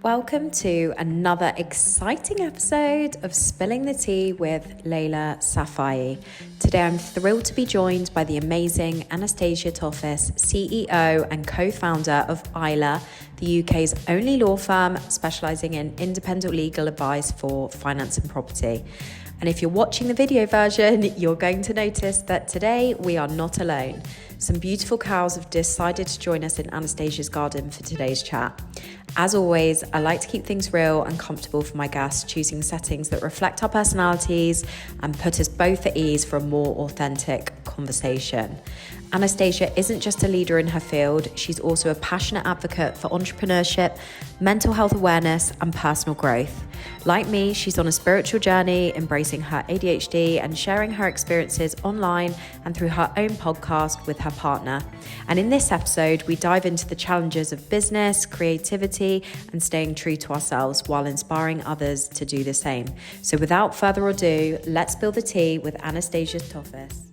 Welcome to another exciting episode of Spilling the Tea with Laila Safaee. Today I'm thrilled to be joined by the amazing Anastasia Ttofis, CEO and co-founder of ILA, the UK's only law firm specialising in independent legal advice for finance and property. And if you're watching the video version, you're going to notice that today we are not alone. Some beautiful cows have decided to join us in Anastasia's garden for today's chat. As always, I like to keep things real and comfortable for my guests, choosing settings that reflect our personalities and put us both at ease for a more authentic conversation. Anastasia isn't just a leader in her field, she's also a passionate advocate for entrepreneurship, mental health awareness, and personal growth. Like me, she's on a spiritual journey, embracing her ADHD and sharing her experiences online and through her own podcast with her partner. And in this episode, we dive into the challenges of business, creativity, and staying true to ourselves while inspiring others to do the same. So without further ado, let's spill the tea with Anastasia Ttofis.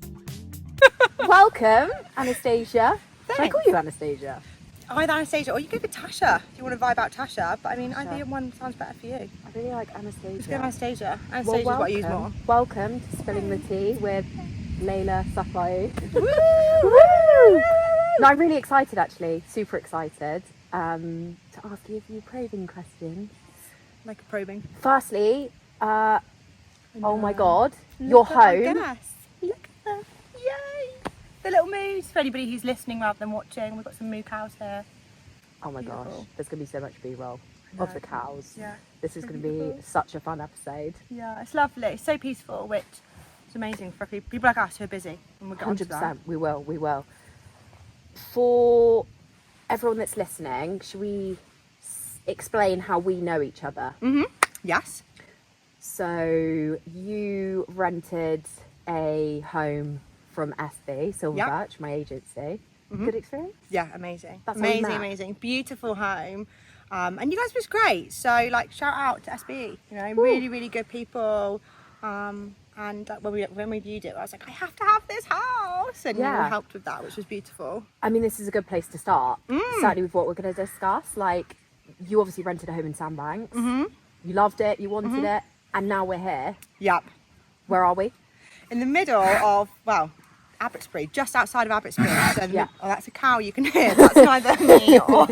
Welcome, Anastasia. Thanks. Should I call you Anastasia? Either Anastasia or you go with Tasha if you want to vibe out Tasha, but I mean either one sounds better for you. I really like Anastasia. Let's go Anastasia. Anastasia's what I use more. Welcome to Spilling the Tea with Laila Safaee. Woo! Woo! No, I'm really excited actually, super excited to ask you a few probing questions. Like a probing. Firstly, oh my God, your home. Look at them. Yay! The little moos for anybody who's listening rather than watching. We've got some moo cows here. Oh my gosh, Beautiful. There's going to be so much B-roll of the cows. Yeah. This is going to be such a fun episode. Yeah, it's lovely. It's so peaceful, which is amazing for people like us who are busy. And we'll get onto that. 100%, we will. For everyone that's listening, should we explain how we know each other? Mm-hmm. Yes. So you rented a home from SB, Silver Birch, my agency. Mm-hmm. Good experience? Yeah, amazing. That's how we met. Amazing. Beautiful home. And you guys was great. So like shout out to SB, you know, really, really good people. And when we viewed it, I was like, I have to have this house. And you all helped with that, which was beautiful. I mean, this is a good place to start. Certainly with what we're going to discuss. Like, you obviously rented a home in Sandbanks. Mm-hmm. You loved it, you wanted it, and now we're here. Yep. Where are we? In the middle of, Abbotsbury, just outside of Abbotsbury. So that's a cow you can hear. That's neither me or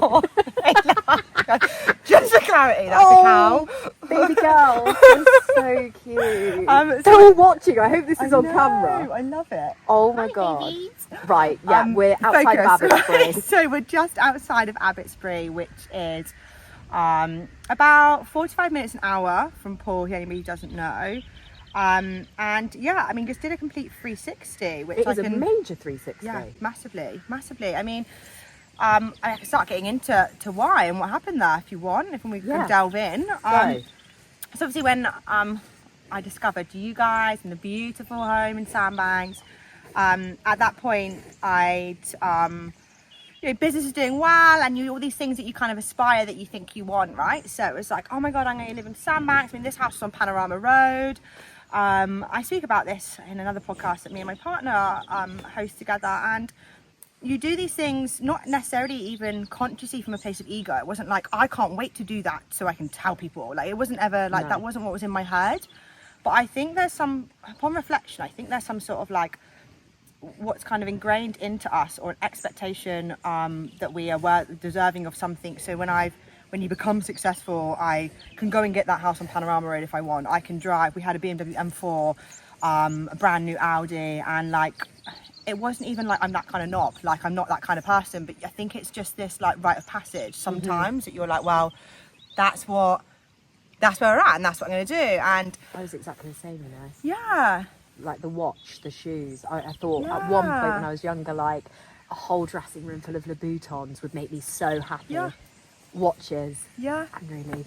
just for clarity, that's a cow. Baby girl, that's so cute. So we're watching. I hope this is on camera. I love it. Oh my God. Babies. Right, we're outside of Abbotsbury. So we're just outside of Abbotsbury, which is about 45 minutes an hour from Paul, who anybody doesn't know. Just did a complete 360, which it is a major 360. Yeah, massively. I mean, I can start getting into why and what happened there if you want, if we can delve in. So obviously when I discovered you guys and the beautiful home in Sandbanks, at that point business is doing well, and all these things that you kind of aspire, that you think you want, right? So it was like, oh my God, I'm going to live in Sandbanks. I mean, this house is on Panorama Road. I speak about this in another podcast that me and my partner host together, and you do these things not necessarily even consciously from a place of ego. It wasn't like, I can't wait to do that so I can tell people. Like, it wasn't ever like that wasn't what was in my head. But I think there's upon reflection, I think there's some sort of like what's kind of ingrained into us, or an expectation that we are deserving of something. So when you become successful, I can go and get that house on Panorama Road if I want. I can drive. We had a BMW M4, a brand new Audi, and like, it wasn't even like I'm that kind of knob. Like, I'm not that kind of person, but I think it's just this like rite of passage sometimes that you're like, well, that's where we're at, and that's what I'm going to do. And I was exactly the same, you know. Yeah. Like the watch, the shoes. I thought at one point when I was younger, like a whole dressing room full of Louboutins would make me so happy. Yeah. Watches. Yeah. And really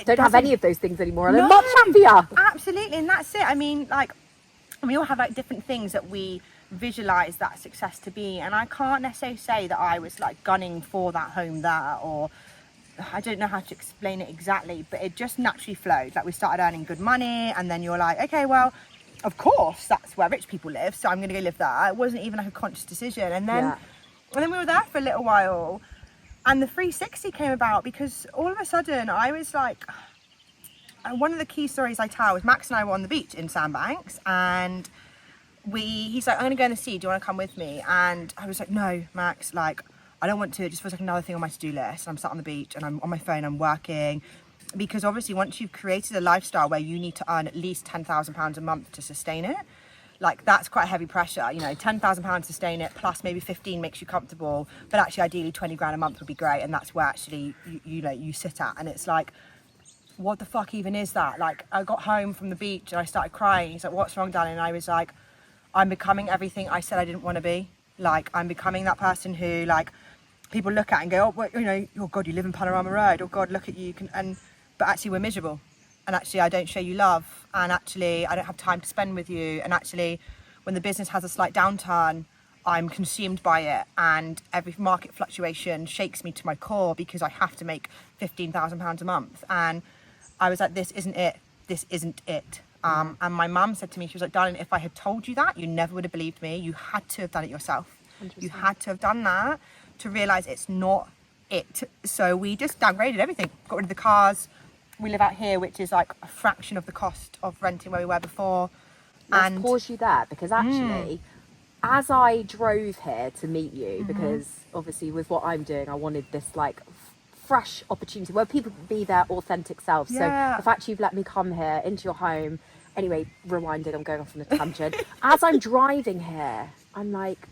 don't have any of those things anymore, and I'm much happier. Absolutely, and that's it. I mean, like, we all have like different things that we visualize that success to be, and I can't necessarily say that I was like gunning for that home there, or I don't know how to explain it exactly, but it just naturally flowed. Like, we started earning good money, and then you're like, okay, well, of course that's where rich people live, so I'm going to go live there. It wasn't even like a conscious decision. And then we were there for a little while, And the 360 came about because all of a sudden I was like, one of the key stories I tell is Max and I were on the beach in Sandbanks, and he's like, I'm gonna go in the sea, do you want to come with me? And I was like, no, Max, like, I don't want to. It just feels like another thing on my to-do list. I'm sat on the beach and I'm on my phone, I'm working. Because obviously once you've created a lifestyle where you need to earn at least £10,000 a month to sustain it, like that's quite heavy pressure, you know. £10,000 to sustain it, plus maybe 15 makes you comfortable, but actually ideally 20 grand a month would be great, and that's where actually you sit at. And it's like, what the fuck even is that? Like, I got home from the beach and I started crying. He's like, what's wrong, darling? And I was like, I'm becoming everything I said I didn't want to be. Like, I'm becoming that person who, like, people look at and go, oh, well, you know, oh God, you live in Panorama Road, oh God, look at you, but actually we're miserable, and actually I don't show you love, and actually I don't have time to spend with you, and actually when the business has a slight downturn, I'm consumed by it, and every market fluctuation shakes me to my core because I have to make £15,000 a month. And I was like, this isn't it. And my mum said to me, she was like, darling, if I had told you that, you never would have believed me. You had to have done it yourself. 100%. You had to have done that to realise it's not it. So we just downgraded everything, got rid of the cars. We live out here, which is like a fraction of the cost of renting where we were before. Let's pause you there, because actually, as I drove here to meet you, because obviously with what I'm doing, I wanted this like fresh opportunity where people can be their authentic selves. Yeah. So the fact you've let me come here into your home, anyway, rewinded, I'm going off on a tangent. As I'm driving here, I'm like,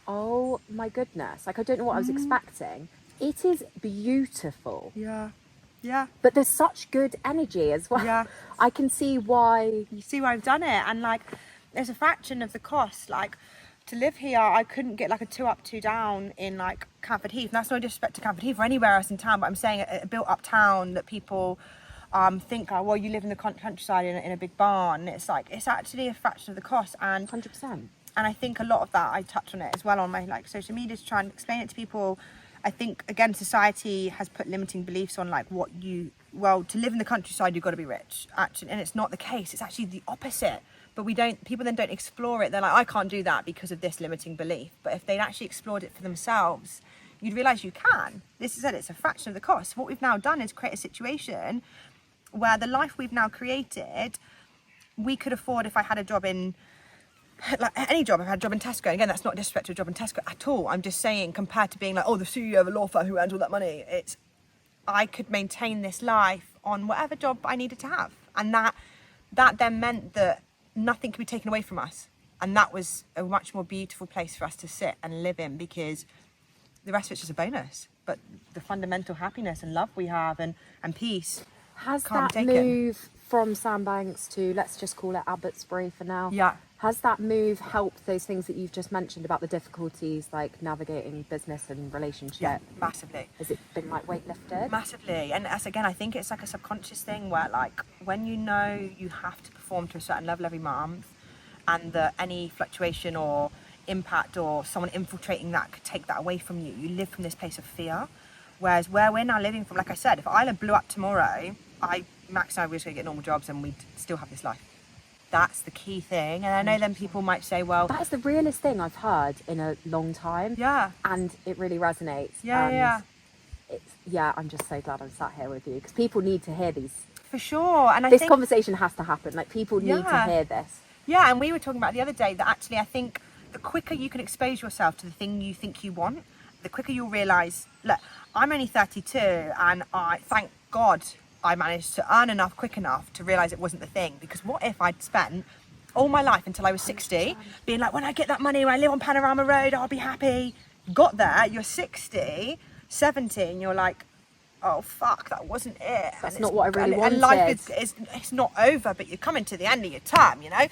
oh my goodness, like I don't know what I was expecting. It is beautiful. Yeah. But there's such good energy as well. Yeah. I can see why. You see why I've done it. And like, there's a fraction of the cost. Like, to live here, I couldn't get like a 2 up, 2 down in like Camford Heath. And that's no disrespect to Camford Heath or anywhere else in town, but I'm saying a built up town that people think, oh, well, you live in the countryside in a big barn. It's like, it's actually a fraction of the cost. And 100%. And I think a lot of that, I touch on it as well on my like social media to try and explain it to people. I think, again, society has put limiting beliefs on like to live in the countryside, you've got to be rich. Actually, and it's not the case. It's actually the opposite. But people then don't explore it. They're like, I can't do that because of this limiting belief. But if they'd actually explored it for themselves, you'd realise you can. This is it, it's a fraction of the cost. What we've now done is create a situation where the life we've now created, we could afford if I had a job in, like any job. I've had a job in Tesco, and again, that's not disrespect to a job in Tesco at all. I'm just saying, compared to being like, oh, the CEO of a law firm who earns all that money, I could maintain this life on whatever job I needed to have. And that then meant that nothing could be taken away from us. And that was a much more beautiful place for us to sit and live in, because the rest of it's just a bonus. But the fundamental happiness and love we have and peace Has can't that be taken. move from Sandbanks to, let's just call it Abbotsbury for now? Yeah. Has that move helped those things that you've just mentioned about the difficulties, like navigating business and relationship? Yeah, massively. Has it been like weightlifted? Massively. And as again, I think it's like a subconscious thing where like when you know you have to perform to a certain level every month, and that any fluctuation or impact or someone infiltrating that could take that away from you, you live from this place of fear. Whereas where we're now living from, like I said, if ILA blew up tomorrow, Max and I were just going to get normal jobs and we'd still have this life. That's the key thing. And I know then people might say, well, that's the realest thing I've heard in a long time. Yeah. And it really resonates. Yeah. I'm just so glad I'm sat here with you, because people need to hear these. For sure. And this conversation has to happen. Like, people need to hear this. Yeah, and we were talking about the other day that actually I think the quicker you can expose yourself to the thing you think you want, the quicker you'll realise, look, I'm only 32 and I, thank God, I managed to earn enough quick enough to realise it wasn't the thing. Because what if I'd spent all my life until I was 60 being like, when I get that money, when I live on Panorama Road, I'll be happy. Got there, you're 60, 70, and you're like, oh fuck, that wasn't it. That's not what I really wanted. And life is it's not over, but you're coming to the end of your term, you know?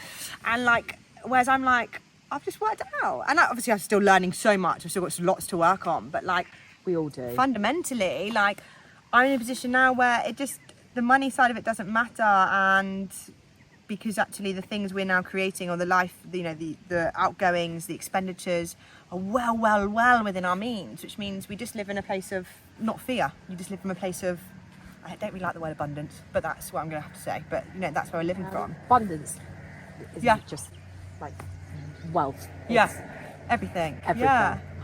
And like, whereas I'm like, I've just worked it out. And obviously I'm still learning so much. I've still got lots to work on, but like, we all do. Fundamentally, like, I'm in a position now where the money side of it doesn't matter, and because actually the things we're now creating, or the life, you know, the outgoings, the expenditures are well within our means, which means we just live in a place of not fear. You just live from a place of, I don't really like the word abundance, but that's what I'm going to have to say. But you know, that's where we're living from. Abundance isn't just like wealth. Yes. Everything. Everything.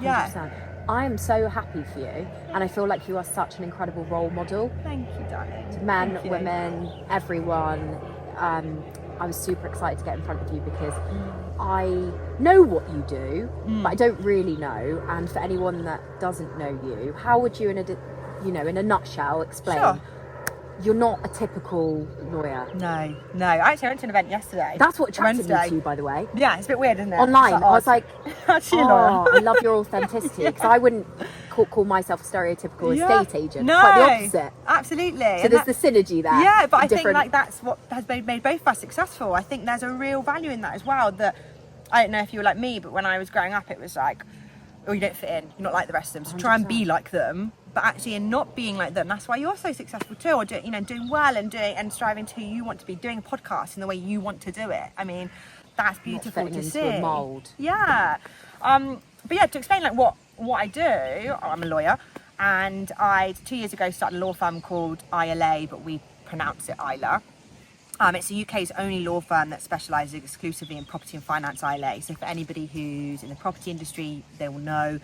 Yeah. 100%. I am so happy for you, and I feel like you are such an incredible role model. Thank you, darling. Men, Thank you. women, everyone. I was super excited to get in front of you because I know what you do, but I don't really know. And for anyone that doesn't know you, how would you, in a nutshell, explain? Sure. You're not a typical lawyer. No. Actually, I went to an event yesterday. That's what attracted me Wednesday. to you, by the way. Yeah, it's a bit weird, isn't it? Online, It's I was like, actually a lawyer. I love your authenticity, because I wouldn't call myself a stereotypical estate agent. No, Quite the opposite. Absolutely. So And there's the synergy there. Yeah, but I think Different- like that's what has made both of us successful. I think there's a real value in that as well. That I don't know if you were like me, but when I was growing up, it was like, oh, you don't fit in. You're not like the rest of them. So try and be like them. But actually, in not being like them, that's why you're so successful too. Or doing well and striving to who you want to be, doing a podcast in the way you want to do it. I mean, that's beautiful fitting to into see. a mold. Yeah. But yeah, to explain like what I do, I'm a lawyer, and I 2 years ago started a law firm called ILA, but we pronounce it ILA. It's the UK's only law firm that specialises exclusively in property and finance ILA. So for anybody who's in the property industry, they will know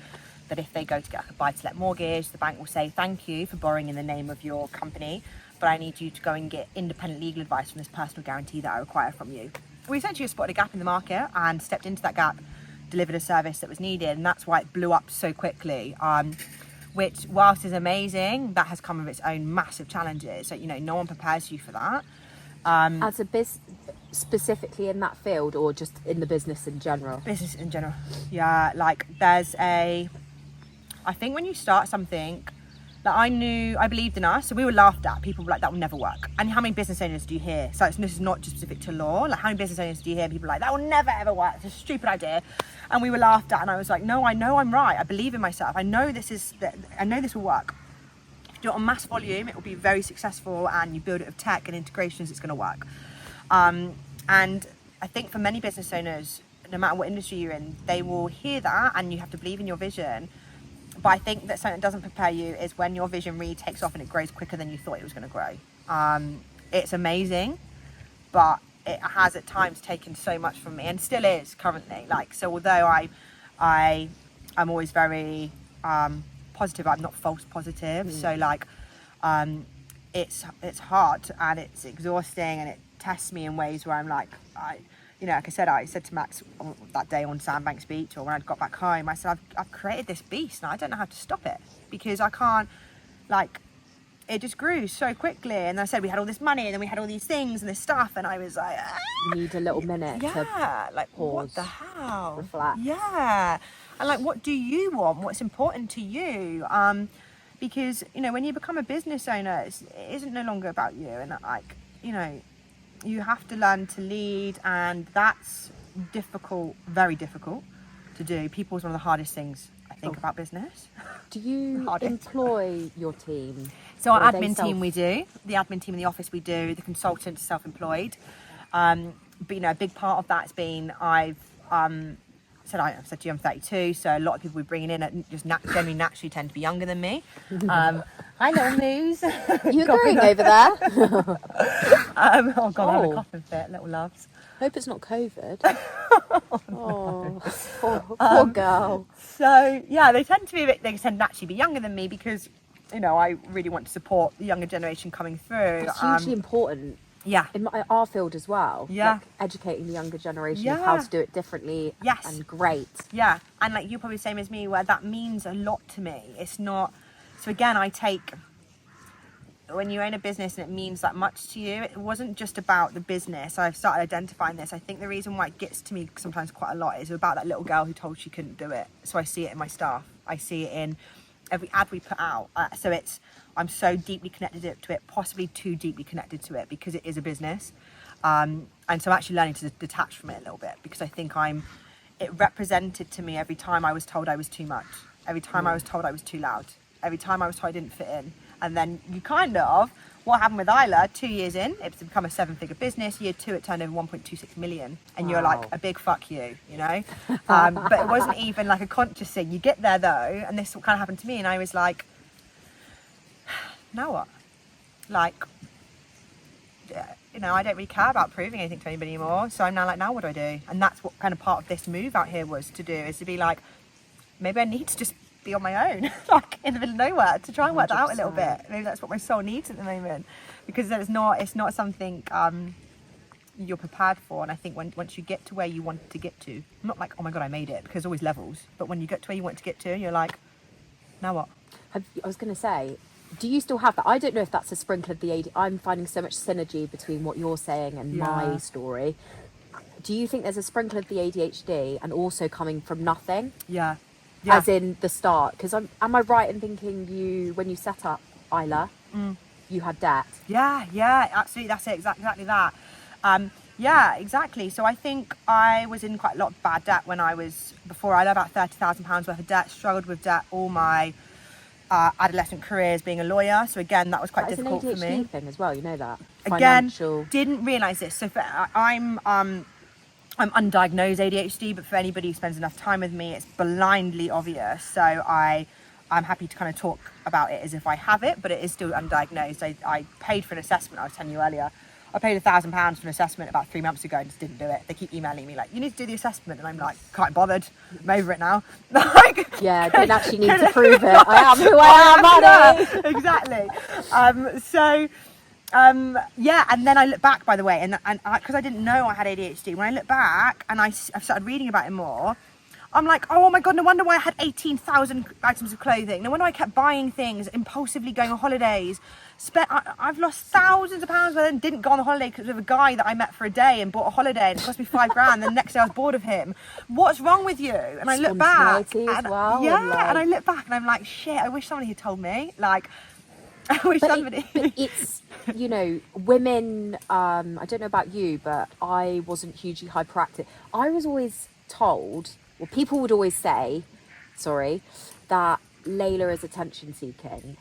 that if they go to get a buy-to-let mortgage, the bank will say, thank you for borrowing in the name of your company, but I need you to go and get independent legal advice from this personal guarantee that I require from you. We essentially spotted a gap in the market and stepped into that gap, delivered a service that was needed, and that's why it blew up so quickly. Which, whilst is amazing, that has come with its own massive challenges. So, no one prepares you for that. As a specifically in that field, or just in the business in general? Business in general. Yeah, like I think when you start something, like I believed in us, so we were laughed at. People were like, that will never work. And how many business owners do you hear? So this is not just specific to law. Like, how many business owners do you hear? People like, that will never ever work. It's a stupid idea. And we were laughed at. And I was like, no, I know I'm right. I believe in myself. I know this will work. If you do it on mass volume, it will be very successful. And you build it with tech and integrations, it's going to work. And I think for many business owners, no matter what industry you're in, they will hear that, and you have to believe in your vision. But I think that something that doesn't prepare you is when your vision really takes off and it grows quicker than you thought it was going to grow. It's amazing, but it has at times taken so much from me, and still is currently. Like, so although I'm always very positive, I'm not false positive. So like, it's hard and it's exhausting, and it tests me in ways where I'm like, like I said to Max that day on Sandbanks beach, or when I got back home, I said, I've created this beast and I don't know how to stop it, because I can't, like, it just grew so quickly. And I said, we had all this money and then we had all these things and this stuff, and I was like, You need a little minute to like, pause, what the hell? reflect. Yeah. And like, what do you want? What's important to you? Because, when you become a business owner, it isn't no longer about you. And like, you have to learn to lead, and that's difficult, very difficult to do. People is one of the hardest things I think about business. Do you employ your team? So our admin team, we do. The admin team in the office, we do. The consultants, self-employed. But a big part of that's been I said to you I'm 32, so a lot of people we're bringing in just generally naturally tend to be younger than me. Hi, little news. You agreeing over there? Oh God, I had a coughing fit, little loves. Hope it's not COVID. Poor girl. So yeah, they tend to naturally be younger than me, because I really want to support the younger generation coming through. It's hugely important. Yeah. In our field as well. Yeah. Like educating the younger generation of how to do it differently. Yes. And great. Yeah. And like, you're probably the same as me, where that means a lot to me. It's not, so again, when you own a business and it means that much to you, it wasn't just about the business. I've started identifying this. I think the reason why it gets to me sometimes quite a lot is about that little girl who told she couldn't do it. So I see it in my staff. I see it in every ad we put out. I'm so deeply connected to it, possibly too deeply connected to it, because it is a business. And so I'm actually learning to detach from it a little bit, because I think it represented to me every time I was told I was too much, every time I was told I was too loud, every time I was told I didn't fit in. And then what happened with Isla, 2 years in, it's become a 7-figure business. Year 2, it turned over 1.26 million. And You're like, a big fuck you, But it wasn't even like a conscious thing. You get there though, and this kind of happened to me, and I was like, now what? Like, I don't really care about proving anything to anybody anymore. So I'm now like, now what do I do? And that's what kind of part of this move out here was to do, is to be like, maybe I need to just ADHD on my own, like in the middle of nowhere, to try and work that out a little 100%. bit. Maybe that's what my soul needs at the moment, because it's not something you're prepared for. And I think once you get to where you want to get to, not like, oh my god, I made it, because there's always levels, but when you get to where you want to get to, you're like, now what? I was going to say, do you still have that? I don't know if that's a sprinkle of the ADHD. I'm finding so much synergy between what you're saying and my story. Do you think there's a sprinkle of the ADHD and also coming from nothing? Yeah. As in the start? Because am I right in thinking when you set up ILA, you had debt? Yeah, absolutely. That's it. Exactly that. Yeah, exactly. So I think I was in quite a lot of bad debt before ILA, about £30,000 worth of debt, struggled with debt all my adolescent career as being a lawyer. So again, that was quite difficult for me. It's an ADHD thing as well, you know that. Again, didn't realise this. So I'm undiagnosed ADHD, but for anybody who spends enough time with me, it's blindly obvious. So I'm happy to kind of talk about it as if I have it, but it is still undiagnosed. I paid for an assessment, I was telling you earlier. I paid £1,000 for an assessment about 3 months ago and just didn't do it. They keep emailing me like, you need to do the assessment. And I'm like, can't be bothered. I'm over it now. Yeah, don't actually need to prove it. I am who I am, honey. Exactly. Yeah, and then I look back, by the way, and because I didn't know I had ADHD, when I look back and I've started reading about it more, I'm like, oh my god, no wonder why I had 18,000 items of clothing. No wonder I kept buying things, impulsively going on holidays. I've lost thousands of pounds and didn't go on the holiday because of a guy that I met for a day and bought a holiday and it cost me £5,000. And the next day I was bored of him. What's wrong with you? And I look back, and I look back and I'm like, shit, I wish somebody had told me. Like, I wish somebody. It's, you know, women. I don't know about you, but I wasn't hugely hyperactive. I was always told. Well, people would always say, that Laila is attention seeking,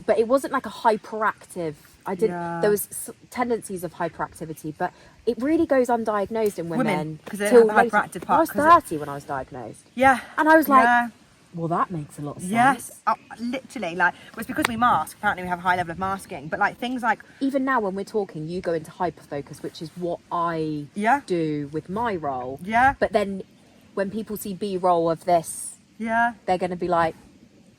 but it wasn't like a hyperactive. There was tendencies of hyperactivity, but it really goes undiagnosed in women. Because they have the hyperactive part. I was 30 when I was diagnosed. Yeah, and I was like, well, that makes a lot of sense. Yes, literally. Like, well, it's because we mask. Apparently, we have a high level of masking. But like things like, even now when we're talking, you go into hyperfocus, which is what I do with my role. Yeah. But then, when people see B-roll of this, they're going to be like,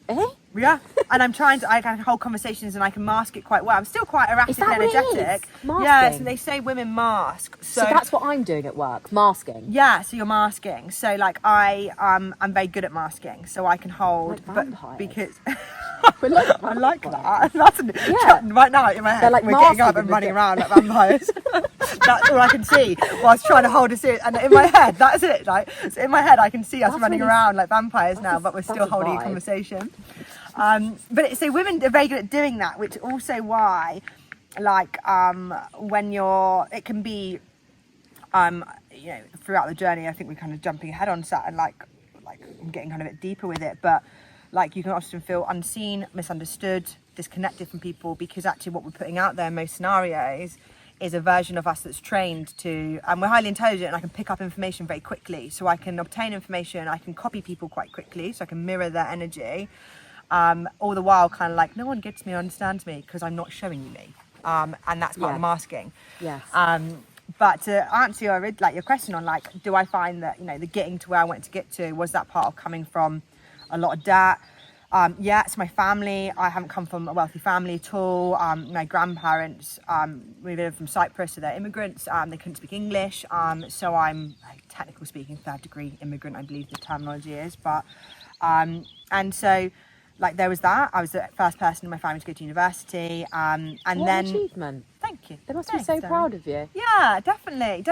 eh? Yeah, and I can hold conversations and I can mask it quite well. I'm still quite erratic and energetic. Yeah, so they say women mask. So that's what I'm doing at work, masking. Yeah, so you're masking. So like I'm very good at masking, so I can hold. Like vampires. But because I like that. That's right now in my head. They're like we're getting up and running around like vampires. That's all I can see whilst trying to hold us in. And in my head, that's it. Like, so in my head, I can see us running around like vampires now, but we're still holding a conversation. But so women are very good at doing that, which also why, like, when it can be, you know, throughout the journey, I think we're kind of jumping ahead on set and like I'm getting kind of a bit deeper with it, but like you can often feel unseen, misunderstood, disconnected from people, because actually what we're putting out there in most scenarios is a version of us that's trained to, and we're highly intelligent and I can pick up information very quickly, so I can obtain information, I can copy people quite quickly, so I can mirror their energy, all the while kind of like, no one gets me or understands me because I'm not showing you me, and that's part of masking. Yes. But to answer your question on like, do I find that, you know, the getting to where I wanted to get to, was that part of coming from a lot of debt? It's my family. I haven't come from a wealthy family at all. My grandparents moved in from Cyprus, so they're immigrants. They couldn't speak English, so I'm technical speaking, third degree immigrant, I believe the terminology is. But and so like there was that. I was the first person in my family to go to university. And what then an achievement. Thank you. They must be so proud of you. Yeah, definitely.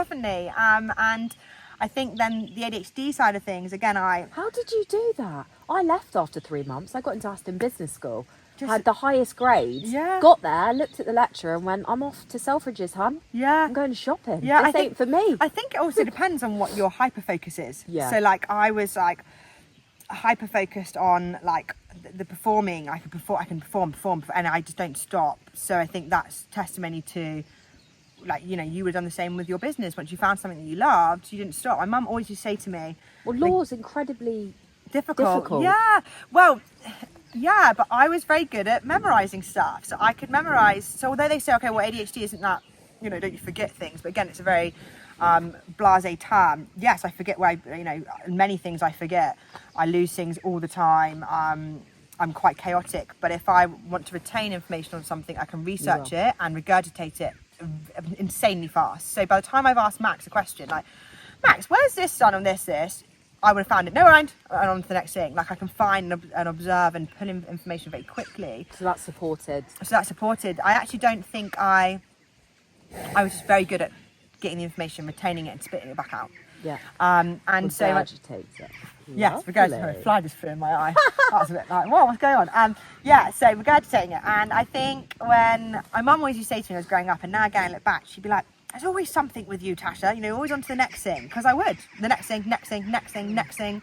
And I think then the ADHD side of things, again, How did you do that? I left after 3 months. I got into Aston Business School. Had the highest grades. Yeah. Got there, looked at the lecturer and went, I'm off to Selfridges, hun. Yeah. I'm going shopping. Yeah, this ain't for me. I think it also depends on what your hyper-focus is. Yeah. So like I was like hyper-focused on like the performing. I can perform, and I just don't stop. So I think that's testimony to, like, you know, you would have done the same with your business. Once you found something that you loved, you didn't stop. My mum always used to say to me, well, law's incredibly difficult. Yeah, well, yeah, but I was very good at memorising stuff. So I could memorise. So although they say, okay, well, ADHD isn't that, you know, don't you forget things. But again, it's a very blasé term. Yes, I forget many things I forget. I lose things all the time. I'm quite chaotic, but if I want to retain information on something, I can research it and regurgitate it insanely fast. So by the time I've asked Max a question, like, Max, where's this done on this, I would have found it. No, mind, and on to the next thing. Like, I can find and observe and pull in information very quickly. So that's supported. I actually don't think I was just very good at getting the information, retaining it, and spitting it back out. Yeah. And so regurgitates it. yes, regurgitating. Fly just flew in my eye. That was a bit like, what's going on? So regurgitating it. And I think when my mum always used to say to me when I was growing up, and now again I look back, she'd be like, there's always something with you, Tasha, always on to the next thing. Because I would. The next thing.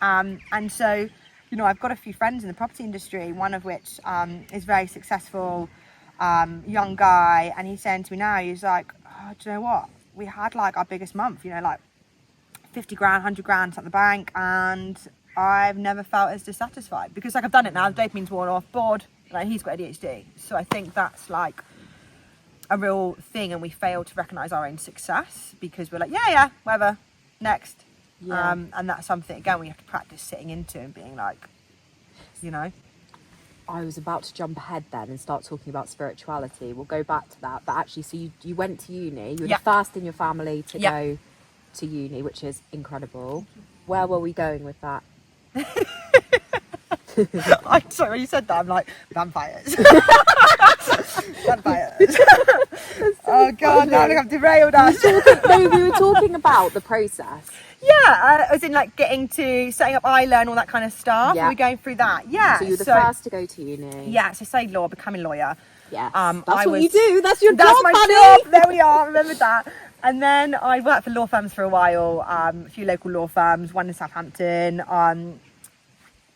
And so, I've got a few friends in the property industry, one of which is very successful, young guy. And he's saying to me now, he's like, oh, do you know what? We had like our biggest month, like 50 grand, 100 grand at the bank. And I've never felt as dissatisfied because like I've done it now. The dopamine's worn off, bored. Like, he's got ADHD. So I think that's like a real thing, and we fail to recognize our own success because we're like, yeah, whatever, next. And that's something again we have to practice sitting into and being like, I was about to jump ahead then and start talking about spirituality. We'll go back to that, but actually, so you went to uni. You were the first in your family to go to uni, which is incredible. Where were we going with that? Sorry, when you said that, I'm like, vampires. Oh God, now I've derailed us. We were talking about the process. Yeah, as in like setting up ILA and all that kind of stuff. Yeah. We're going through that. Yeah. So you were the first to go to uni. Yeah, so studied law, becoming a lawyer. Yeah. That's what you do. That's your job, That's my honey. job. There we are. Remember that. And then I worked for law firms for a while, a few local law firms, one in Southampton.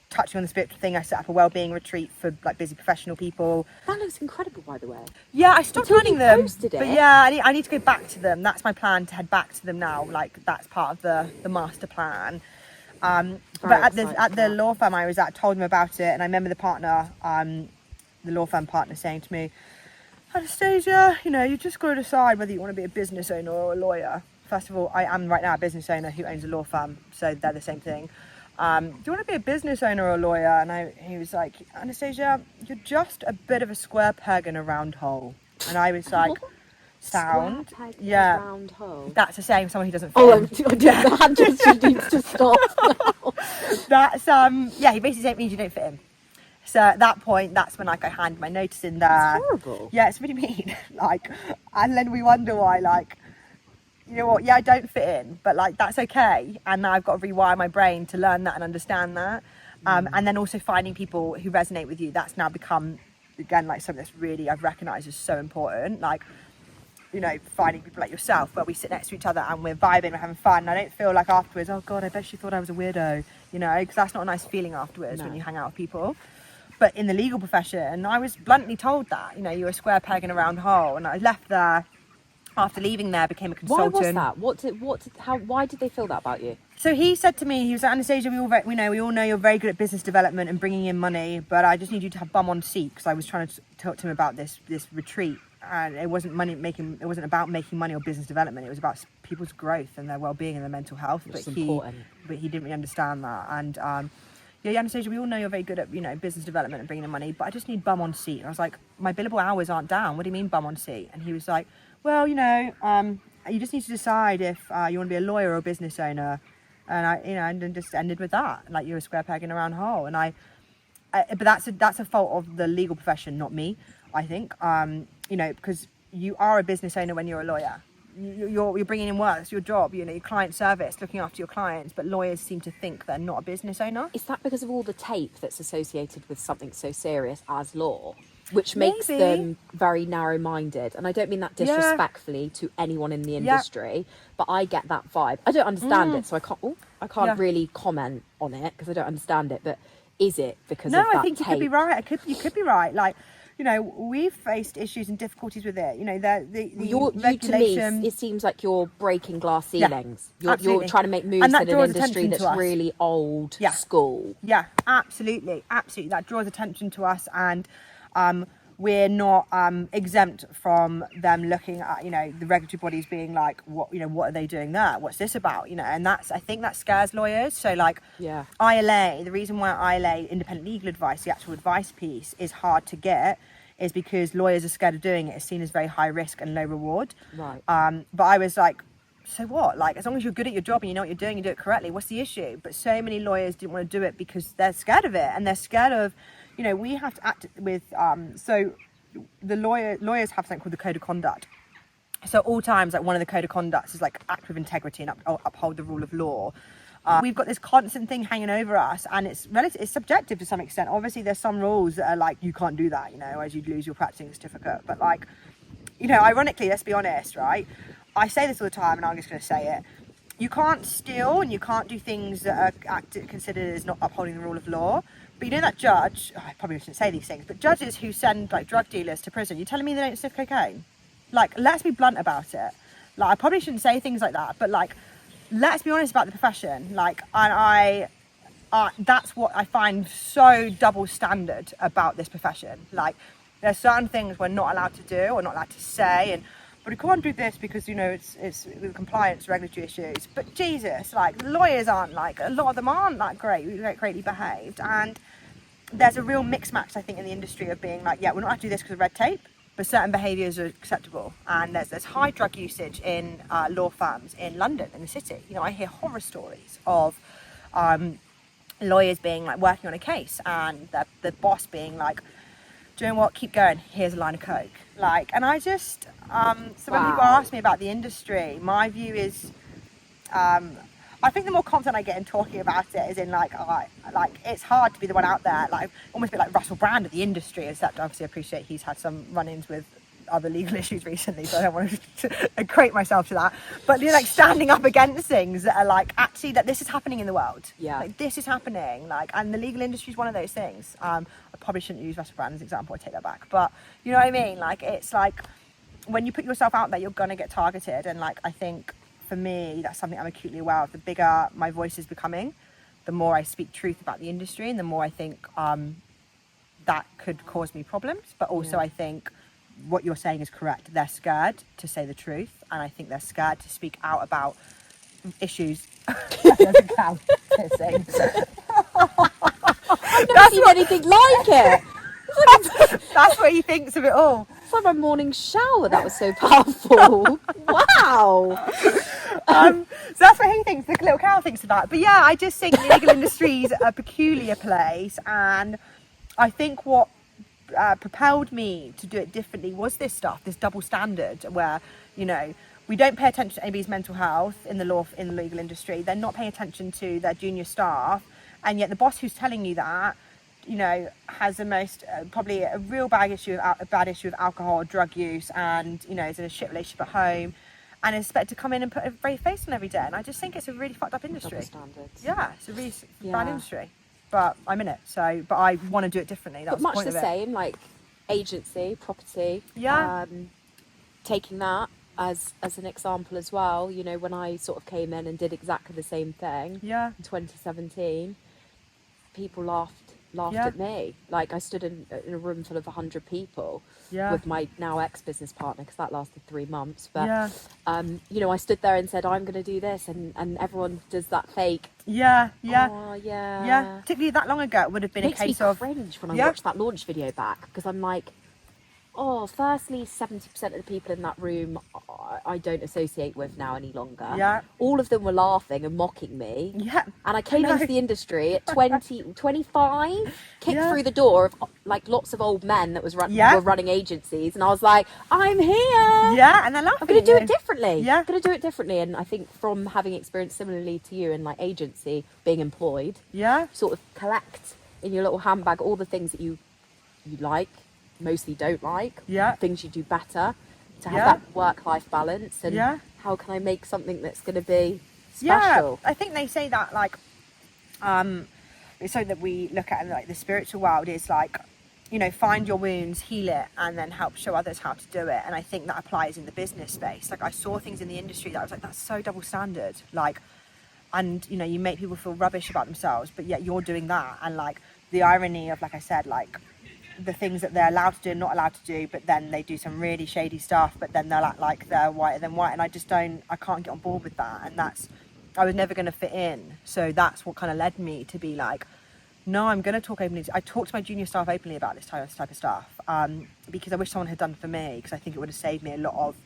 Touching on the spiritual thing, I set up a wellbeing retreat for like busy professional people. That looks incredible, by the way. Yeah, I stopped running them. Posted it. But yeah, I need to go back to them. That's my plan, to head back to them now. Like, that's part of the master plan. But at the law firm I was at, told them about it, and I remember the partner, the law firm partner, saying to me, Anastasia, you just got to decide whether you want to be a business owner or a lawyer. First of all, I am right now a business owner who owns a law firm, so they're the same thing. Do you want to be a business owner or a lawyer? And he was like, Anastasia, you're just a bit of a square peg in a round hole. And I was like, sound? Square peg yeah. In a round hole. That's the same, someone who doesn't fit. That just needs to stop now. That's, he basically said it means you don't fit in. So at that point, that's when like I hand my notice in there. That's horrible. Yeah, it's really mean. And then we wonder why, you know what, I don't fit in, but like that's okay. And now I've got to rewire my brain to learn that and understand that. And then also finding people who resonate with you. That's now become, again, like something that's really I've recognised is so important. Like, finding people like yourself where we sit next to each other and we're vibing, we're having fun. And I don't feel like afterwards, oh God, I bet she thought I was a weirdo, because that's not a nice feeling afterwards when you hang out with people. But in the legal profession, I was bluntly told that, you're a square peg in a round hole. And I left there. After leaving there, became a consultant. Why was that? Why did they feel that about you? So he said to me, he was like, Anastasia, we all know you're very good at business development and bringing in money, but I just need you to have bum on seat, because I was trying to talk to him about this retreat, and it wasn't about making money or business development. It was about people's growth and their well-being and their mental health. Which is important. But he didn't really understand that. And Anastasia, we all know you're very good at business development and bringing in money, but I just need bum on seat. And I was like, my billable hours aren't down. What do you mean bum on seat? And he was like, well, you just need to decide if you want to be a lawyer or a business owner. And and then just ended with that. Like, you're a square peg in a round hole. And but that's a fault of the legal profession, not me, I think. Because you are a business owner when you're a lawyer. You're bringing in work, it's your job, your client service, looking after your clients. But lawyers seem to think they're not a business owner. Is that because of all the tape that's associated with something so serious as law? Which makes them very narrow-minded. And I don't mean that disrespectfully to anyone in the industry, but I get that vibe. I don't understand it, so I can't really comment on it because I don't understand it. But is it because of that tape? No, I think you could be right. You could be right. Like, we've faced issues and difficulties with it. The regulation. To me, it seems like you're breaking glass ceilings. Yeah, you're trying to make moves in an industry that's really old school. Yeah, absolutely. That draws attention to us. And we're not exempt from them looking at, you know, the regulatory bodies being like, what are they doing there? What's this about? You know, and I think that scares lawyers. So like ILA, the reason why ILA, independent legal advice, the actual advice piece is hard to get is because lawyers are scared of doing it. It's seen as very high risk and low reward. Right. But I was like, so what? Like, as long as you're good at your job and you know what you're doing, you do it correctly, what's the issue? But so many lawyers didn't want to do it because they're scared of it, and they're scared of, you know, we have to act with, so the lawyers have something called the code of conduct. So all times, like, one of the code of conducts is like act with integrity and uphold the rule of law. We've got this constant thing hanging over us, and it's subjective to some extent. Obviously, there's some rules that are like, you can't do that, you know, as you'd lose your practicing certificate. But like, you know, ironically, let's be honest, right? I say this all the time, and I'm just going to say it. You can't steal and you can't do things that are considered as not upholding the rule of law. But you know that judge, I probably shouldn't say these things, but judges who send like drug dealers to prison, you're telling me they don't sniff cocaine? Like, let's be blunt about it. Like, I probably shouldn't say things like that, but like, let's be honest about the profession. Like, and that's what I find so double standard about this profession. Like, there's certain things we're not allowed to do or not allowed to say, but we can't do this because, you know, it's with compliance, regulatory issues. But Jesus, like, lawyers aren't like, a lot of them aren't like greatly behaved. And there's a real mix match, I think, in the industry of being like, yeah, we're not allowed to do this because of red tape, but certain behaviours are acceptable. And there's high drug usage in law firms in London, in the city. You know, I hear horror stories of lawyers being like working on a case and the boss being like, do you know what, keep going, here's a line of coke. Like, and I just, so when people ask me about the industry, my view is, I think the more confident I get in talking about it is in like it's hard to be the one out there, like almost a bit like Russell Brand of the industry, except obviously I appreciate he's had some run-ins with other legal issues recently, so I don't want to equate myself to that. But you're like standing up against things that are like, actually, that this is happening in the world. Yeah. Like, this is happening, like, and the legal industry is one of those things. I probably shouldn't use Russell Brand as an example, I take that back. But you know what I mean? Like, it's like, when you put yourself out there, you're gonna get targeted, and like, I think for me, that's something I'm acutely aware of. The bigger my voice is becoming, the more I speak truth about the industry, and the more I think that could cause me problems. But also, I think what you're saying is correct. They're scared to say the truth, and I think they're scared to speak out about issues. There's a cow pissing. I've never seen anything like it. That's what he thinks of it all. It's like my morning shower. That was so powerful. Wow. So that's what he thinks, the little cow thinks of that. But yeah, I just think the legal industry is a peculiar place, and I think what propelled me to do it differently was this stuff, this double standard, where, you know, we don't pay attention to anybody's mental health in the legal industry. They're not paying attention to their junior staff, and yet the boss who's telling you that, you know, has the most probably a real bad issue of alcohol, drug use, and, you know, is in a shit relationship at home, and is expected to come in and put a brave face on every day. And I just think it's a really fucked up industry. Double standards. Yeah, it's a really bad industry. But I'm in it, but I want to do it differently. That's but much the point the of it. same, like agency, property. Yeah. Taking that as an example as well. You know, when I sort of came in and did exactly the same thing. Yeah. In 2017, people laughed at me. Like, I stood in a room full of 100 people with my now ex-business partner, because that lasted 3 months. But, you know, I stood there and said, I'm going to do this. And everyone does that fake. Yeah. Oh, yeah. Yeah. Particularly that long ago, it would have been It makes a case me of cringe when I watch that launch video back, because I'm like, oh, firstly, 70% of the people in that room I don't associate with now any longer. Yeah. All of them were laughing and mocking me. Yeah. And I came into the industry at 25, kicked through the door of like lots of old men that were running agencies, and I was like, I'm here. Yeah, and they're laughing. I'm going to do it differently. Yeah. I'm going to do it differently. And I think from having experienced similarly to you in like agency, being employed, sort of collect in your little handbag all the things that you like, mostly don't like, things you do better, to have that work-life balance, and how can I make something that's going to be special? I think they say that, like, it's something that we look at in like the spiritual world is like, you know, find your wounds, heal it, and then help show others how to do it. And I think that applies in the business space. Like, I saw things in the industry that I was like, that's so double standard. Like, and, you know, you make people feel rubbish about themselves, but yet you're doing that. And like the irony of, like I said, like, the things that they're allowed to do and not allowed to do, but then they do some really shady stuff, but then they'll act like they're whiter than white, and I can't get on board with that, and I was never going to fit in. So that's what kind of led me to be like, no, I'm going to talk openly. I talk to my junior staff openly about this type of stuff, because I wish someone had done it for me, because I think it would have saved me a lot of,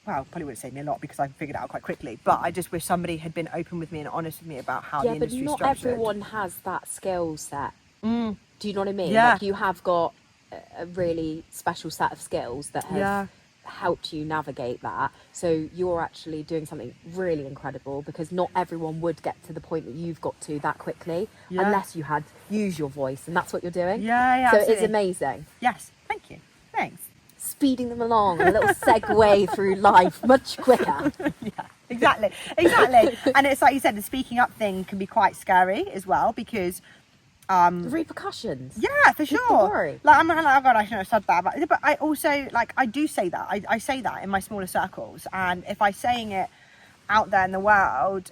probably would have saved me a lot because I figured it out quite quickly. But I just wish somebody had been open with me and honest with me about how the industry is structured. Yeah, but not everyone has that skill set. Do you know what I mean? Yeah. Like, you have got a really special set of skills that have helped you navigate that. So you're actually doing something really incredible, because not everyone would get to the point that you've got to that quickly unless you had used your voice, and that's what you're doing. Yeah, so absolutely. It's amazing. Yes, thank you. Thanks. Speeding them along, a little segue through life much quicker. Yeah, exactly. And it's like you said, the speaking up thing can be quite scary as well, because the repercussions. Yeah, for sure. Don't worry. Like, I'm like, oh God, I shouldn't have said that. But I also, like, I do say that. I say that in my smaller circles. And if I'm saying it out there in the world,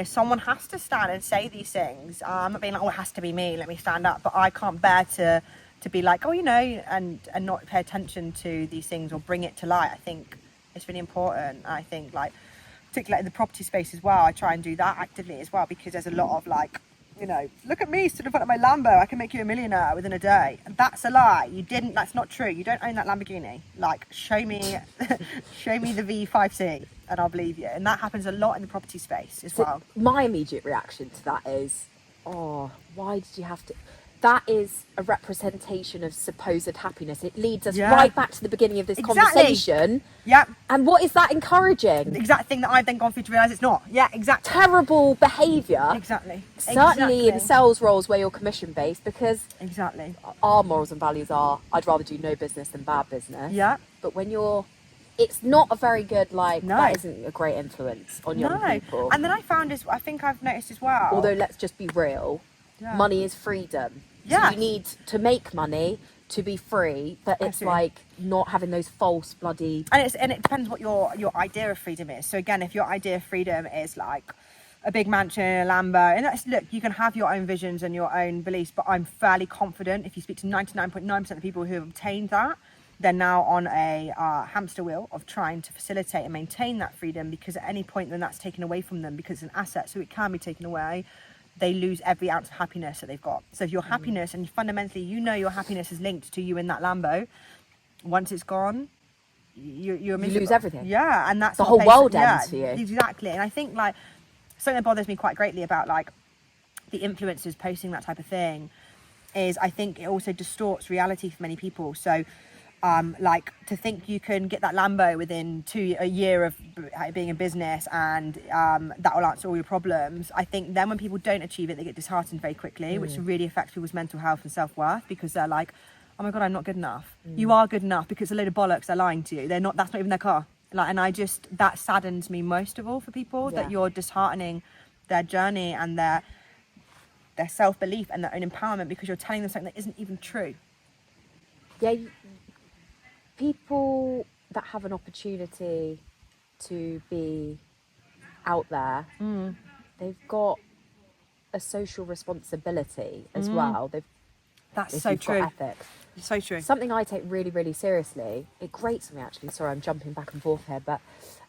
someone has to stand and say these things. I'm not being like, oh, it has to be me, let me stand up. But I can't bear to be like, oh, and not pay attention to these things or bring it to light. I think it's really important. I think, like, particularly in the property space as well, I try and do that actively as well, because there's a lot of, like, look at me stood in front of my Lambo, I can make you a millionaire within a day. And that's a lie. That's not true. You don't own that Lamborghini. Like, show me the V5C and I'll believe you. And that happens a lot in the property space as well. My immediate reaction to that is, oh, why did you have to? That is a representation of supposed happiness. It leads us right back to the beginning of this conversation. Yeah. And what is that encouraging? The exact thing that I've then gone through to realise it's not. Yeah, exactly. Terrible behaviour. Exactly. Certainly in sales roles where you're commission based, because our morals and values are, I'd rather do no business than bad business. Yeah. But when it's not a very good, that isn't a great influence on young people. And then I think I've noticed as well. Although, let's just be real, money is freedom. Yeah. So you need to make money to be free, but it's Absolutely. like not having those false bloody... And it depends what your idea of freedom is. So again, if your idea of freedom is like a big mansion, a Lambo, and look, you can have your own visions and your own beliefs, but I'm fairly confident if you speak to 99.9% of people who have obtained that, they're now on a hamster wheel of trying to facilitate and maintain that freedom, because at any point then that's taken away from them, because it's an asset, so it can be taken away. They lose every ounce of happiness that they've got. So if your happiness, and fundamentally your happiness is linked to you in that Lambo, once it's gone, you're miserable. You lose everything. Yeah, and that's the whole world ends for you. Exactly. And I think, like, something that bothers me quite greatly about, like, the influencers posting that type of thing is, I think it also distorts reality for many people. So like, to think you can get that Lambo within a year of being in business and that will answer all your problems. I think then when people don't achieve it, they get disheartened very quickly, which really affects people's mental health and self-worth, because they're like, oh my God, I'm not good enough. You are good enough, because a load of bollocks, they're lying to you. That's not even their car. Like, and that saddens me most of all for people, that you're disheartening their journey and their self-belief and their own empowerment, because you're telling them something that isn't even true. Yeah, people that have an opportunity to be out there, they've got a social responsibility as well. That's so true. Ethics. It's so true. Something I take really, really seriously. It grates me, actually. Sorry, I'm jumping back and forth here, but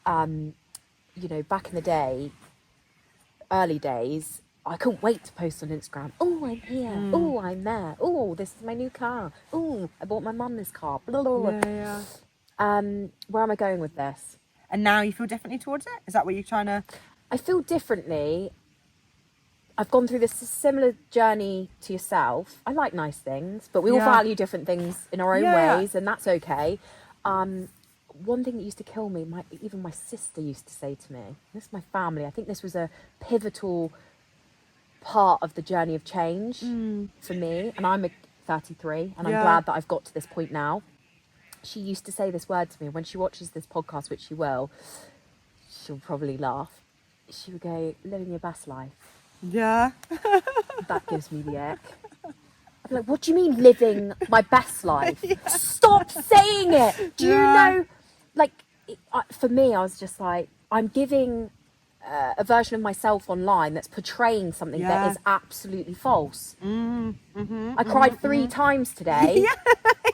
back in the day, early days, I couldn't wait to post on Instagram. Oh, I'm here. Oh, I'm there. Oh, this is my new car. Oh, I bought my mum this car. Blah, blah, blah. Yeah. Where am I going with this? And now you feel differently towards it? Is that what you're trying to... I feel differently. I've gone through this similar journey to yourself. I like nice things, but we all value different things in our own ways, and that's okay. One thing that used to kill me, even my sister used to say to me, this is my family, I think this was a pivotal part of the journey of change for me, and I'm 33 and I'm glad that I've got to this point now. She used to say this word to me when she watches this podcast, which she will, she'll probably laugh. She would go, living your best life. Yeah. That gives me the ick. I'm like, what do you mean living my best life? Stop saying it. Do you know, like, for me, I was just like, I'm giving a version of myself online that's portraying something that is absolutely false. I cried 3 times today.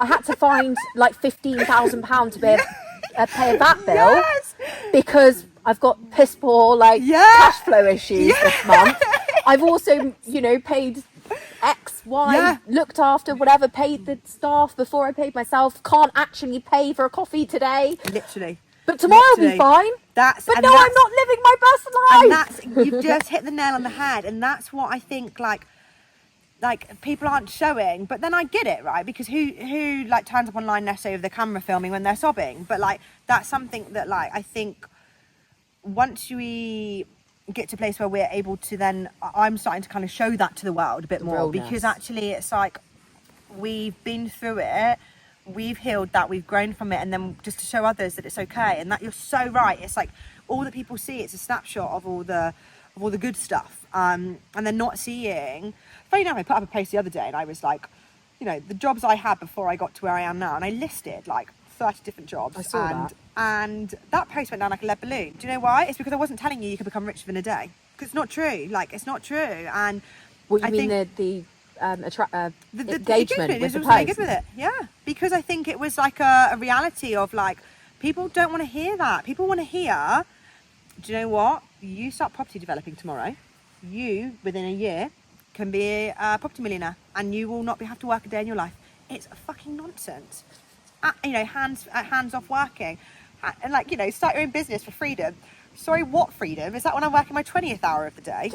I had to find like £15,000 to pay a VAT bill because I've got piss poor cash flow issues this month. I've also, paid X, Y, looked after whatever, paid the staff before I paid myself. Can't actually pay for a coffee today. Literally. But tomorrow will be fine. I'm not living my best life. And you've just hit the nail on the head. And that's what I think, like people aren't showing. But then I get it, right? Because who like turns up online necessarily with the camera filming when they're sobbing? But like that's something that like I think once we get to a place where we're able to then, I'm starting to kind of show that to the world a bit more. Realness. Because actually it's like we've been through it. We've healed that, we've grown from it, and then just to show others that it's okay. And that you're so right. It's like all that people see, it's a snapshot of all the good stuff. And they're not seeing. Funny enough, I put up a post the other day and I was like, the jobs I had before I got to where I am now, and I listed like 30 different jobs. I saw that. And that post went down like a lead balloon. Do you know why? It's because I wasn't telling you could become rich within a day. Because it's not true. Like, it's not true. And what you mean the engagement with the post? Really good with it, because I think it was like a reality of like people don't want to hear that. People want to hear, do you know what, you start property developing tomorrow, you within a year can be a property millionaire and you will not have to work a day in your life. It's fucking nonsense. Hands off working and like start your own business for freedom. Sorry, what freedom? Is that when I'm working my 20th hour of the day?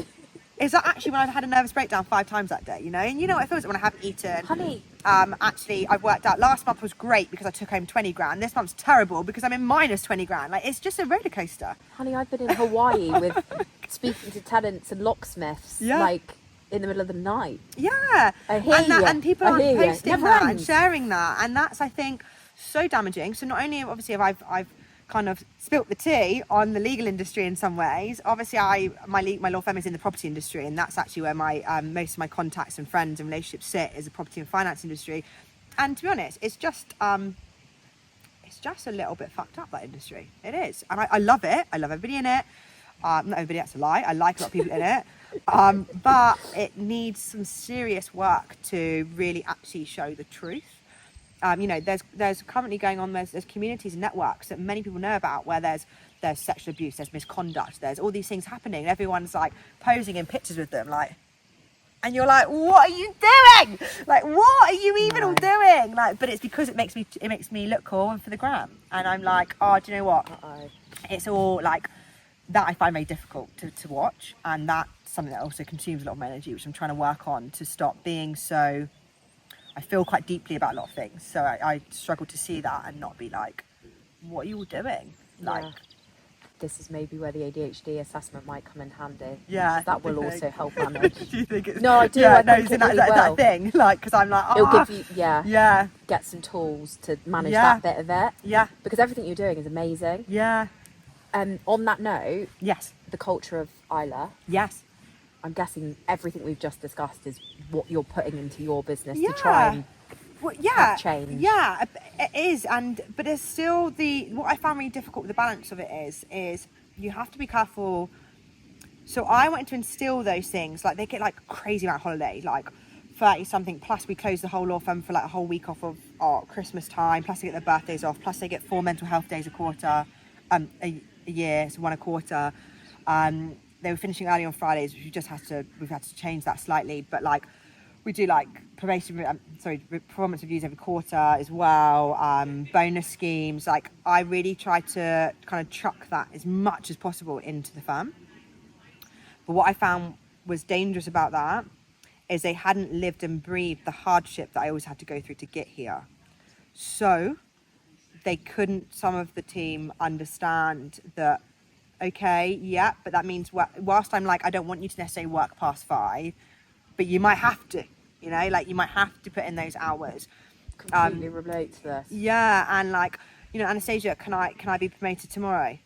Is that actually when I've had a nervous breakdown 5 times that day, And you know what it feels like when I haven't eaten. Honey. Actually, I've worked out. Last month was great because I took home 20 grand. This month's terrible because I'm in minus 20 grand. Like, it's just a roller coaster. Honey, I've been in Hawaii with speaking to tenants and locksmiths, like, in the middle of the night. Yeah. I hear you. And people aren't posting that and ends. sharing that. And that's, I think, so damaging. So not only, obviously, have I've kind of spilt the tea on the legal industry in some ways. Obviously, my law firm is in the property industry, and that's actually where my most of my contacts and friends and relationships sit, is the property and finance industry. And to be honest, it's just a little bit fucked up, that industry. It is, and I love it. I love everybody in it. Not everybody, that's a lie. I like a lot of people in it, but it needs some serious work to really actually show the truth. There's currently going on, there's communities and networks that many people know about where there's sexual abuse, there's misconduct, there's all these things happening. Everyone's like posing in pictures with them, like, and you're like, what are you doing? Like, what are you even all doing? Like, but it's because it makes me look cool and for the gram. And I'm like, oh, do you know what? It's all like that. I find very difficult to watch, and that's something that also consumes a lot of my energy, which I'm trying to work on to stop being so. I feel quite deeply about a lot of things, so I struggle to see that and not be like, what are you all doing? Like, this is maybe where the ADHD assessment might come in handy. Yeah, that will also help manage. Do you think it's? No, I do. Yeah, I think it really will. That thing, like, because I'm like, it'll give you, get some tools to manage that bit of it. Yeah, because everything you're doing is amazing. Yeah. And on that note, yes, the culture of ILA. Yes. I'm guessing everything we've just discussed is what you're putting into your business to try and have change. Yeah, it is. But there's still what I found really difficult with the balance of it is you have to be careful. So I wanted to instill those things, like they get like crazy amount of holiday, like 30 something, plus we close the whole law firm for like a whole week off of Christmas time, plus they get their birthdays off, plus they get 4 mental health days a year, so 1 a quarter. They were finishing early on Fridays, which we've had to change that slightly. But like, we do like performance reviews every quarter as well. Bonus schemes. Like, I really try to kind of chuck that as much as possible into the firm. But what I found was dangerous about that is they hadn't lived and breathed the hardship that I always had to go through to get here. So they couldn't, some of the team, understand that. Okay, yeah, but that means whilst I'm like, I don't want you to necessarily work past 5, but you might have to, like you might have to put in those hours. Completely relate to this. Yeah, and like, Anastasia, can I be promoted tomorrow?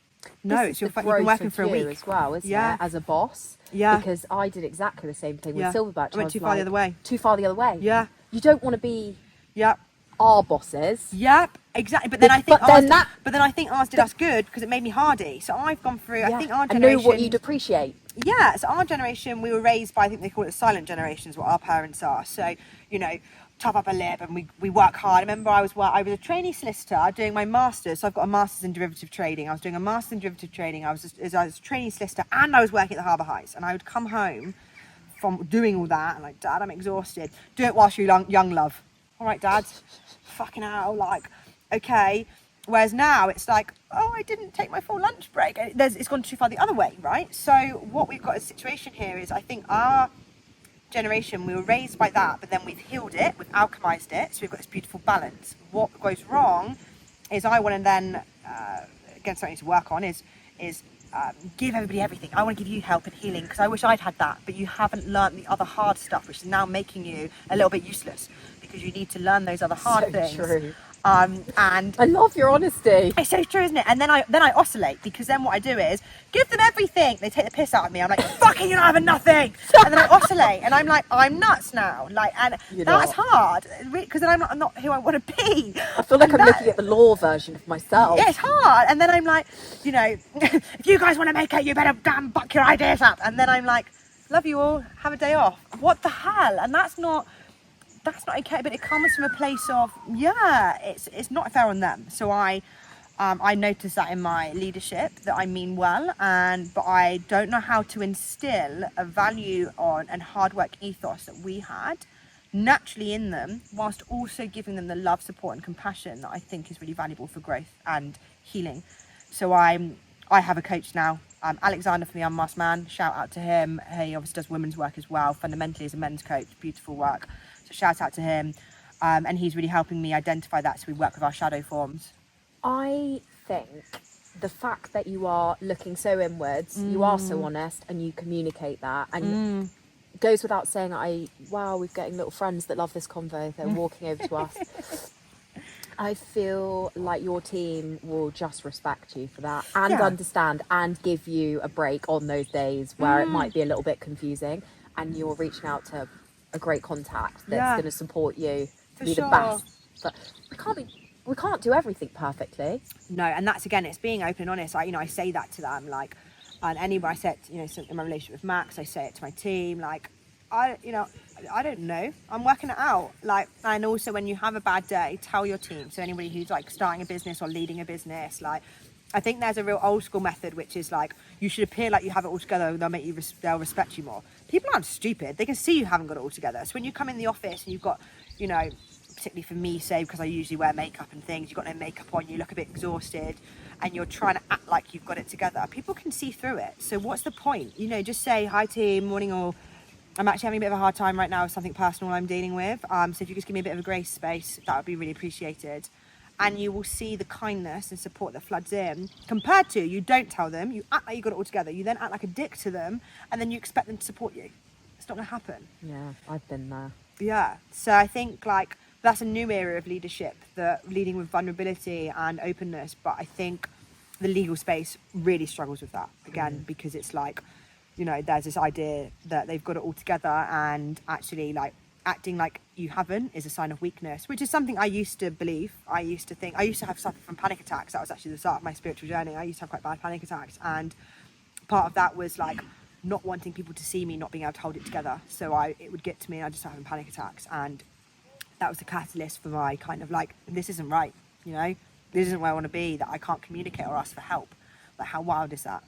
No, it's you've been working for a week as well, isn't it? As a boss. Yeah. Because I did exactly the same thing with Silverbirch. I went too far the other way. Too far the other way. Yeah. You don't want to be. Yeah. our bosses. Yep, exactly. But then I think ours did us good because it made me hardy. So I've gone through. I think our generation. I know what you'd appreciate. Yeah. So our generation, we were raised by, I think they call it silent generations, what our parents are. So tough upper lip, and we work hard. I remember I was a trainee solicitor doing my masters. So I've got a masters in derivative trading. I was doing a masters in derivative trading. I was a trainee solicitor, and I was working at the Harbour Heights. And I would come home from doing all that, and like, Dad, I'm exhausted. Do it whilst you're young, love. All right, Dad. Fucking hell, like, okay. Whereas now it's like, oh, I didn't take my full lunch break. It's gone too far the other way, right? So what we've got a situation here is, I think our generation, we were raised by that, but then we've healed it, we've alchemized it, so we've got this beautiful balance. What goes wrong is I want to then, again, something to work on is give everybody everything. I want to give you help and healing because I wish I'd had that, but you haven't learned the other hard stuff, which is now making you a little bit useless because you need to learn those other hard things. True. And I love your honesty. It's so true, isn't it? And then I oscillate because then what I do is give them everything. They take the piss out of me. I'm like, fucking, you're not having nothing. And then I oscillate, and I'm like, I'm nuts now. Like, and that's hard because then I'm not who I want to be. I feel like I'm looking at the law version of myself. Yeah, it's hard. And then I'm like, if you guys want to make it, you better damn buck your ideas up. And then I'm like, love you all. Have a day off. What the hell? And that's not okay, but it comes from a place of, it's not fair on them. So I noticed that in my leadership, that I mean well, but I don't know how to instill a value on and hard work ethos that we had naturally in them, whilst also giving them the love, support and compassion that I think is really valuable for growth and healing. So I have a coach now, Alexander from the Unmasked Man, shout out to him. He obviously does women's work as well, fundamentally as a men's coach, beautiful work. So shout out to him, and he's really helping me identify that, so we work with our shadow forms. I think the fact that you are looking so inwards, you are so honest, and you communicate that, and it goes without saying, we're getting little friends that love this convo, they're walking over to us. I feel like your team will just respect you for that and understand and give you a break on those days where it might be a little bit confusing, and you're reaching out to a great contact that's going to support you to be the best. But we can't do everything perfectly. No, and that's, again, it's being open and honest. I say that to them, like, and anywhere I say it, so in my relationship with Max, I say it to my team, like, I don't know, I'm working it out. Like, and also when you have a bad day, tell your team. So anybody who's like starting a business or leading a business, like, I think there's a real old school method, which is like, you should appear like you have it all together, and they'll respect you more. People aren't stupid. They can see you haven't got it all together. So when you come in the office and you've got, particularly for me, say, because I usually wear makeup and things, you've got no makeup on, you look a bit exhausted, and you're trying to act like you've got it together, people can see through it. So what's the point? Just say, hi team, morning all. I'm actually having a bit of a hard time right now with something personal I'm dealing with. So if you just give me a bit of a grace space, that would be really appreciated. And you will see the kindness and support that floods in, compared to, you don't tell them, you act like you got it all together, you then act like a dick to them, and then you expect them to support you. It's not going to happen. Yeah, I've been there. Yeah, so I think, like, that's a new area of leadership, that leading with vulnerability and openness, but I think the legal space really struggles with that, again, because it's like, there's this idea that they've got it all together, and actually, like, acting like you haven't is a sign of weakness, which is something I used to believe. I used to have suffered from panic attacks. That was actually the start of my spiritual journey. I used to have quite bad panic attacks, and part of that was like not wanting people to see me not being able to hold it together. So it would get to me and I just having panic attacks, and that was the catalyst for my kind of like, this isn't right, this isn't where I want to be, that I can't communicate or ask for help. Like, how wild is that?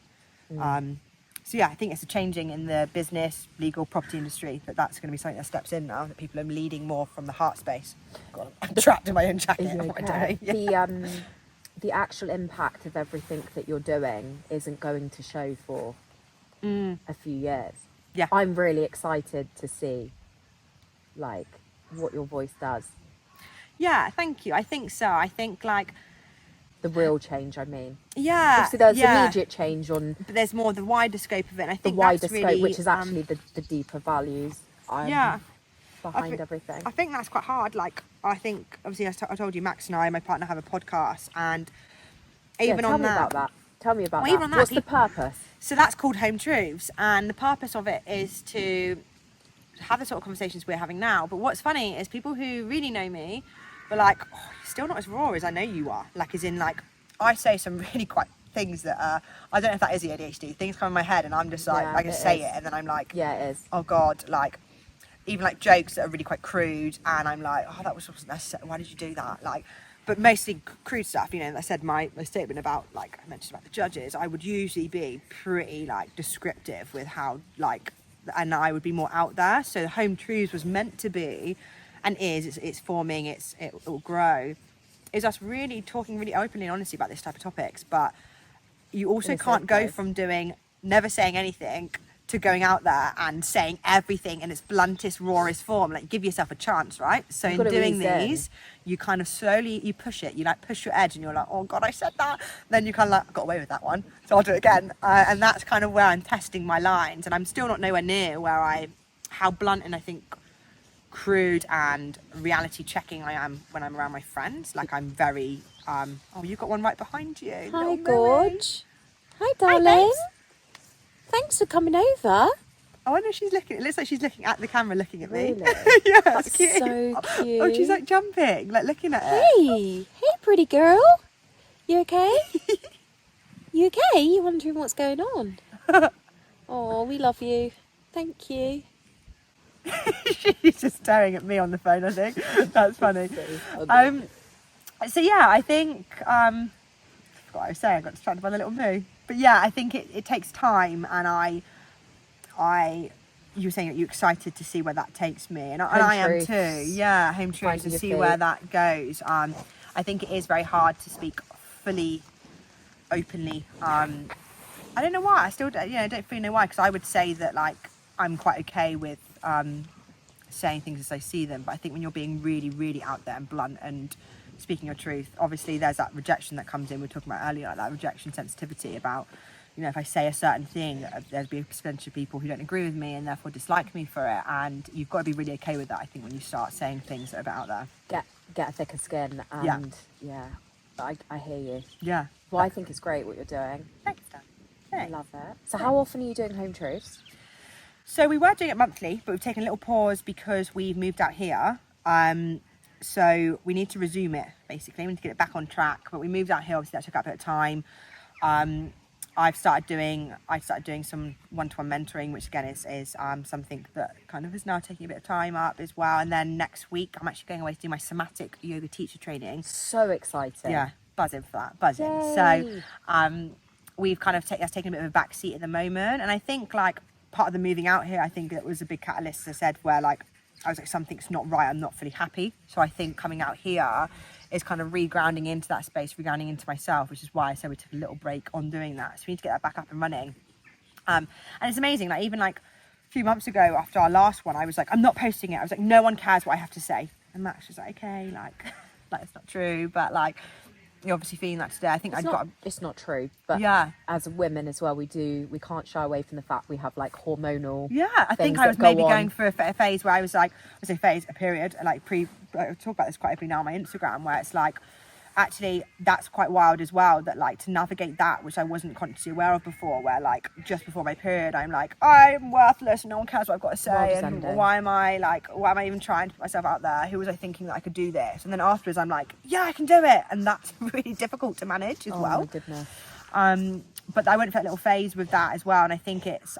So yeah, I think it's a changing in the business, legal, property industry, that's going to be something that steps in now, that people are leading more from the heart space. God, I'm trapped in my own jacket. Okay? Yeah. The actual impact of everything that you're doing isn't going to show for a few years. Yeah. I'm really excited to see, like, what your voice does. Yeah, thank you. I think so. I think, like, the real change, I mean. Yeah. Obviously, there's immediate change on... But there's more the wider scope of it, and I think the wider that's scope, really, which is actually the deeper values behind everything. I think that's quite hard. Like, I think, obviously, I told you, Max and I, my partner, have a podcast, and even on that... Tell me about that. What's the purpose? So that's called Home Truths, and the purpose of it is to have the sort of conversations we're having now. But what's funny is people who really know me but like, oh, you're still not as raw as I know you are. Like, as in, like, I say some really quite things that I don't know if that is the ADHD. Things come in my head and I'm just like, I just say it and then I'm like, yeah, it is. Oh God, like, even like jokes that are really quite crude, and I'm like, oh, that wasn't necessary. Why did you do that? Like, but mostly crude stuff, you know. And I said my statement about, like I mentioned about the judges, I would usually be pretty like descriptive with how, like, and I would be more out there. So the Home Truths was meant to be, and it's forming, it will grow, is us really talking really openly and honestly about this type of topics. But you also can't go from doing never saying anything to going out there and saying everything in its bluntest, rawest form. Like, give yourself a chance, right? So in doing these, you kind of slowly, you push it, you like push your edge and you're like, oh God, I said that. Then you kind of like, got away with that one, so I'll do it again. And that's kind of where I'm testing my lines. And I'm still not nowhere near how blunt and I think crude and reality checking I am when I'm around my friends. Like, I'm very, oh, you've got one right behind you. Hi, Gorge. Hi, darling. Hi, Thanks for coming over. I wonder if she's looking. It looks like she's looking at the camera, looking at me. Really? Yeah, That's it's cute. so cute. Oh, she's like jumping, like looking at it. Hey, pretty girl. You okay? You okay? You wondering what's going on? Oh, we love you. Thank you. She's just staring at me on the phone, I think. That's funny. So yeah, I think I forgot what I was saying. I got distracted by the little moo. But yeah, I think it takes time, and you were saying that you're excited to see where that takes me, and I am too. Yeah, Home Truths, to see where that goes. I think it is very hard to speak fully, openly. I don't know why. I still don't fully know why, because I would say that, like, I'm quite okay with saying things as I see them, but I think when you're being really, really out there and blunt and speaking your truth, obviously there's that rejection that comes in. We were talking about earlier, like that rejection sensitivity about, you know, if I say a certain thing, there'll be a percentage of people who don't agree with me and therefore dislike me for it, and you've got to be really okay with that, I think, when you start saying things that are a bit out there. Get a thicker skin, and I hear you. Yeah. Well, I think it's great what you're doing. Thanks, Dan. Thanks. I love it. So how often are you doing Home Truths? So we were doing it monthly, but we've taken a little pause because we've moved out here. So we need to resume it, basically. We need to get it back on track. But we moved out here, obviously that took up a bit of time. I started doing some one-to-one mentoring, which again is something that kind of is now taking a bit of time up as well. And then next week, I'm actually going away to do my somatic yoga teacher training. So exciting. Yeah, buzzing for that, buzzing. Yay. So we've kind of that's taken a bit of a back seat at the moment. And I think, like, part of the moving out here, I think it was a big catalyst, as I said, where, like, I was like, something's not right, I'm not fully happy. So I think coming out here is kind of regrounding into that space, regrounding into myself, which is why I said we took a little break on doing that. So we need to get that back up and running. And it's amazing, like, even like a few months ago after our last one, I was like, I'm not posting it. I was like, no one cares what I have to say. And Max was like, okay, like it's not true, but like, you're obviously feeling that today. I think it's not true, but yeah, as women as well, we can't shy away from the fact we have like hormonal. Yeah, I think I was maybe going through a phase where I was like, a period, like I talk about this quite openly now on my Instagram, where it's like, actually that's quite wild as well, that like to navigate that, which I wasn't consciously aware of before, where like just before my period I'm like, I'm worthless and no one cares what I've got to say, and why am I even trying to put myself out there, who was I thinking that I could do this? And then afterwards I'm like, yeah, I can do it, and that's really difficult to manage as well. Oh my goodness. But I went for a little phase with that as well, and I think it's